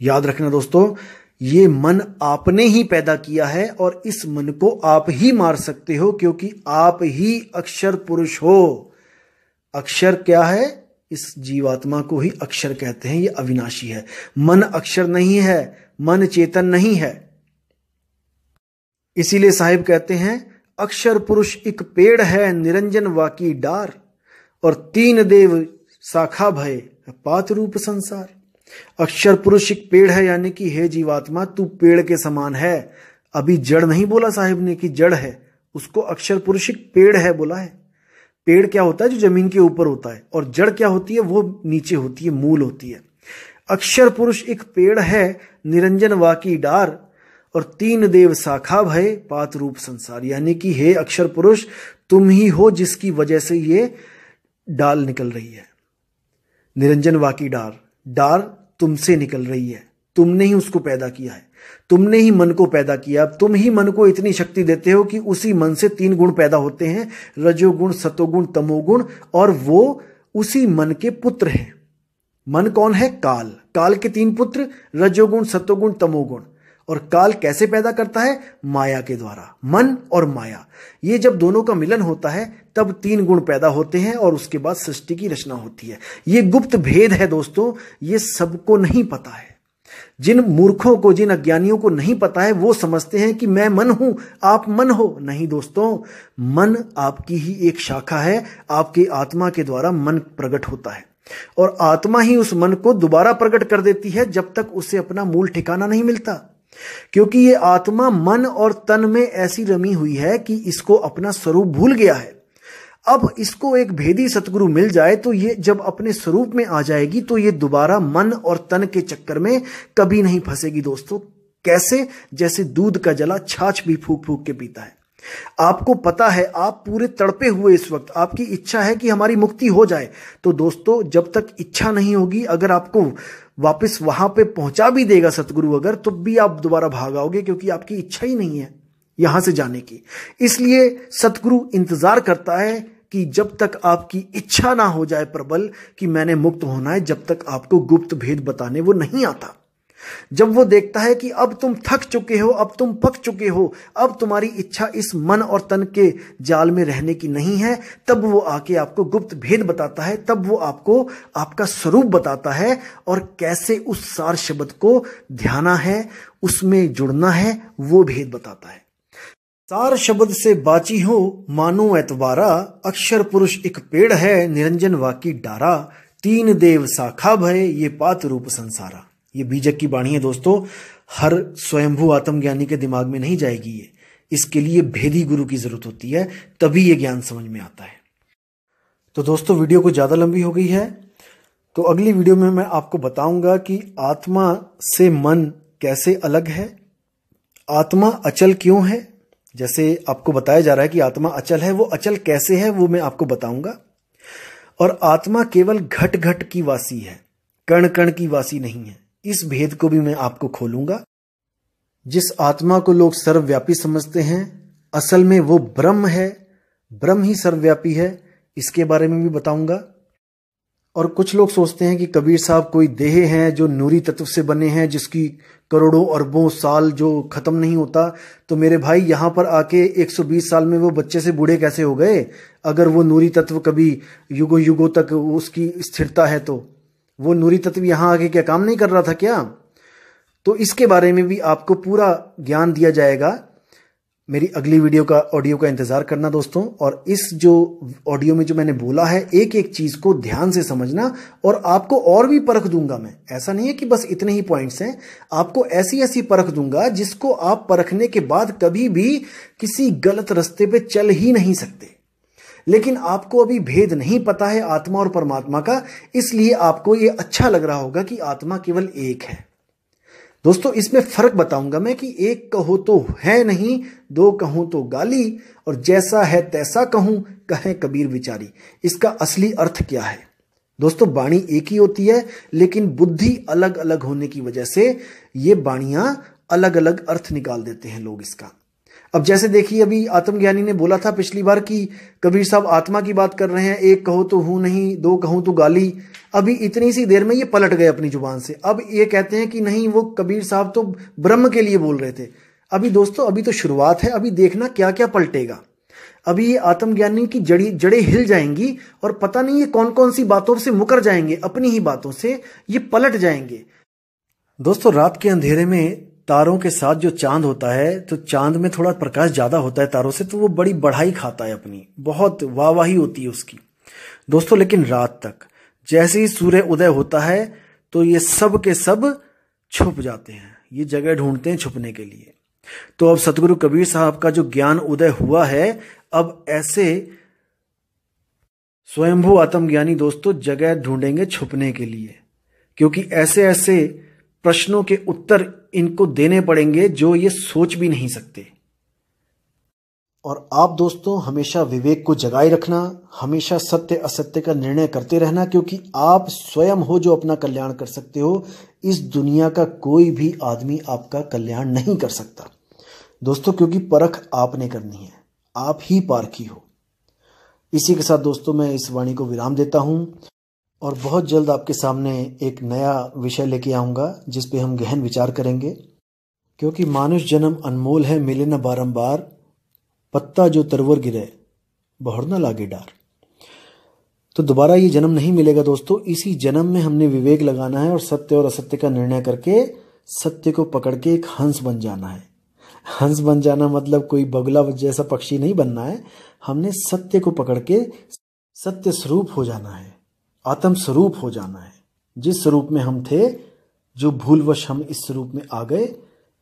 याद रखना दोस्तों, ये मन आपने ही पैदा किया है और इस मन को आप ही मार सकते हो, क्योंकि आप ही अक्षर पुरुष हो। अक्षर क्या है? इस जीवात्मा को ही अक्षर कहते हैं, ये अविनाशी है। मन अक्षर नहीं है, मन चेतन नहीं है। इसीलिए साहिब कहते हैं, अक्षर पुरुष एक पेड़ है, निरंजन वाकी डार, और तीन देव शाखा भय पात रूप संसार। अक्षर पुरुष एक पेड़ है, यानी कि हे जीवात्मा तू पेड़ के समान है। अभी जड़ नहीं बोला साहिब ने कि जड़ है, उसको अक्षर पुरुष एक पेड़ है बोला है। पेड़ क्या होता है? जो जमीन के ऊपर होता है, और जड़ क्या होती है? वो नीचे होती है, मूल होती है। अक्षर पुरुष एक पेड़ है, निरंजन वाकी डार, और तीन देव शाखा भय पात रूप संसार। यानी कि हे अक्षर पुरुष तुम ही हो जिसकी वजह से ये डाल निकल रही है। निरंजन वाकी डार, डार तुमसे निकल रही है, तुमने ही उसको पैदा किया है, तुमने ही मन को पैदा किया। तुम ही मन को इतनी शक्ति देते हो कि उसी मन से तीन गुण पैदा होते हैं, रजोगुण, सतोगुण, तमोगुण, और वो उसी मन के पुत्र हैं। मन कौन है? काल। काल के तीन पुत्र रजोगुण, सतोगुण, तमोगुण। और काल कैसे पैदा करता है? माया के द्वारा। मन और माया, ये जब दोनों का मिलन होता है तब तीन गुण पैदा होते हैं और उसके बाद सृष्टि की रचना होती है। ये गुप्त भेद है दोस्तों, ये सबको नहीं पता है। जिन मूर्खों को, जिन अज्ञानियों को नहीं पता है, वो समझते हैं कि मैं मन हूं, आप मन हो। नहीं दोस्तों, मन आपकी ही एक शाखा है। आपकी आत्मा के द्वारा मन प्रकट होता है, और आत्मा ही उस मन को दोबारा प्रकट कर देती है जब तक उसे अपना मूल ठिकाना नहीं मिलता। क्योंकि ये आत्मा मन और तन में ऐसी रमी हुई है कि इसको अपना स्वरूप भूल गया है। अब इसको एक भेदी सतगुरु मिल जाए तो ये जब अपने स्वरूप में आ जाएगी तो ये दोबारा मन और तन के चक्कर में कभी नहीं फंसेगी दोस्तों। कैसे? जैसे दूध का जला छाछ भी फूक फूक के पीता है। आपको पता है, आप पूरे तड़पे हुए इस वक्त, आपकी इच्छा है कि हमारी मुक्ति हो जाए। तो दोस्तों, जब तक इच्छा नहीं होगी, अगर आपको वापस वहां पे पहुंचा भी देगा सतगुरु अगर, तो भी आप दोबारा भाग आओगे, क्योंकि आपकी इच्छा ही नहीं है यहां से जाने की। इसलिए सतगुरु इंतजार करता है कि जब तक आपकी इच्छा ना हो जाए प्रबल कि मैंने मुक्त होना है, जब तक आपको गुप्त भेद बताने वो नहीं आता। जब वो देखता है कि अब तुम थक चुके हो, अब तुम पक चुके हो, अब तुम्हारी इच्छा इस मन और तन के जाल में रहने की नहीं है, तब वो आके आपको गुप्त भेद बताता है। तब वो आपको आपका स्वरूप बताता है और कैसे उस सार शब्द को ध्याना है, उसमें जुड़ना है, वो भेद बताता है। सार शब्द से बाची हो मानो एतबारा, अक्षर पुरुष एक पेड़ है, निरंजन वाकी डारा, तीन देव शाखा भय ये पात रूप संसारा। ये बीजक की वाणी है दोस्तों, हर स्वयंभू आत्मज्ञानी के दिमाग में नहीं जाएगी ये। इसके लिए भेदी गुरु की जरूरत होती है, तभी ये ज्ञान समझ में आता है। तो दोस्तों, वीडियो कुछ ज्यादा लंबी हो गई है, तो अगली वीडियो में मैं आपको बताऊंगा कि आत्मा से मन कैसे अलग है, आत्मा अचल क्यों है। जैसे आपको बताया जा रहा है कि आत्मा अचल है, वो अचल कैसे है वो मैं आपको बताऊंगा। और आत्मा केवल घट घट की वासी है, कण कण की वासी नहीं है। इस भेद को भी मैं आपको खोलूंगा। जिस आत्मा को लोग सर्वव्यापी समझते हैं, असल में वो ब्रह्म है, ब्रह्म ही सर्वव्यापी है, इसके बारे में भी बताऊंगा। और कुछ लोग सोचते हैं कि कबीर साहब कोई देह हैं जो नूरी तत्व से बने हैं, जिसकी करोड़ों अरबों साल जो खत्म नहीं होता। तो मेरे भाई, यहां पर आके 120 साल में वो बच्चे से बूढ़े कैसे हो गए? अगर वो नूरी तत्व कभी युगों युगों तक उसकी स्थिरता है, तो वो नूरी तत्व यहां आके क्या काम नहीं कर रहा था क्या? तो इसके बारे में भी आपको पूरा ज्ञान दिया जाएगा। मेरी अगली वीडियो का ऑडियो का इंतजार करना दोस्तों। और इस जो ऑडियो में जो मैंने बोला है, एक एक चीज को ध्यान से समझना, और आपको और भी परख दूंगा मैं। ऐसा नहीं है कि बस इतने ही पॉइंट्स हैं, आपको ऐसी ऐसी परख दूंगा जिसको आप परखने के बाद कभी भी किसी गलत रास्ते पे चल ही नहीं सकते। लेकिन आपको अभी भेद नहीं पता है आत्मा और परमात्मा का, इसलिए आपको यह अच्छा लग रहा होगा कि आत्मा केवल एक है। दोस्तों, इसमें फर्क बताऊंगा मैं कि एक कहो तो है नहीं, दो कहूं तो गाली, और जैसा है तैसा कहूं कहे कबीर विचारी। इसका असली अर्थ क्या है दोस्तों? वाणी एक ही होती है, लेकिन बुद्धि अलग अलग होने की वजह से ये वाणियां अलग अलग अर्थ निकाल देते हैं लोग इसका। अब जैसे देखिए, अभी आत्मज्ञानी ने बोला था पिछली बार कि कबीर साहब आत्मा की बात कर रहे हैं, एक कहो तो हूं नहीं, दो कहूं तो गाली। अभी इतनी सी देर में ये पलट गए अपनी जुबान से। अब ये कहते हैं कि नहीं, वो कबीर साहब तो ब्रह्म के लिए बोल रहे थे। अभी दोस्तों, अभी तो शुरुआत है, अभी देखना क्या क्या पलटेगा। अभी ये आत्मज्ञानी की जड़ें हिल जाएंगी और पता नहीं ये कौन कौन सी बातों से मुकर जाएंगे, अपनी ही बातों से ये पलट जाएंगे। दोस्तों, रात के अंधेरे में तारों के साथ जो चांद होता है, तो चांद में थोड़ा प्रकाश ज्यादा होता है तारों से, तो वो बड़ी बढ़ाई खाता है अपनी, बहुत वाहवाही होती है उसकी दोस्तों। लेकिन रात तक जैसे ही सूर्य उदय होता है तो ये सब के सब छुप जाते हैं, ये जगह ढूंढते हैं छुपने के लिए। तो अब सतगुरु कबीर साहब का जो ज्ञान उदय हुआ है, अब ऐसे स्वयंभू आत्मज्ञानी दोस्तों जगह ढूंढेंगे छुपने के लिए, क्योंकि ऐसे ऐसे प्रश्नों के उत्तर इनको देने पड़ेंगे जो ये सोच भी नहीं सकते। और आप दोस्तों हमेशा विवेक को जगाए रखना, हमेशा सत्य असत्य का निर्णय करते रहना, क्योंकि आप स्वयं हो जो अपना कल्याण कर सकते हो। इस दुनिया का कोई भी आदमी आपका कल्याण नहीं कर सकता दोस्तों, क्योंकि परख आपने करनी है, आप ही पारखी हो। इसी के साथ दोस्तों मैं इस वाणी को विराम देता हूं और बहुत जल्द आपके सामने एक नया विषय लेके आऊंगा जिस पे हम गहन विचार करेंगे, क्योंकि मानुष जन्म अनमोल है, मिले न बारंबार, पत्ता जो तरवर गिरे बहुर न लागे डार। तो दोबारा ये जन्म नहीं मिलेगा दोस्तों, इसी जन्म में हमने विवेक लगाना है और सत्य और असत्य का निर्णय करके सत्य को पकड़ के एक हंस बन जाना है। हंस बन जाना मतलब कोई बगुला जैसा पक्षी नहीं बनना है, हमने सत्य को पकड़ के सत्य स्वरूप हो जाना है, आत्म स्वरूप हो जाना है। जिस स्वरूप में हम थे, जो भूलवश हम इस स्वरूप में आ गए,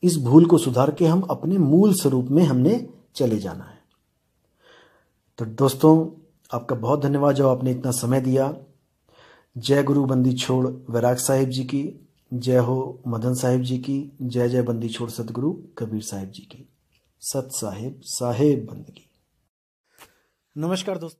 इस भूल को सुधार के हम अपने मूल स्वरूप में हमने चले जाना है। तो दोस्तों आपका बहुत धन्यवाद जो आपने इतना समय दिया। जय गुरु बंदी छोड़ वैराग साहिब जी की, जय हो मदन साहिब जी की, जय जय बंदी छोड़ सतगुरु कबीर साहिब जी की। सत साहिब साहेब बंदगी। नमस्कार दोस्तों।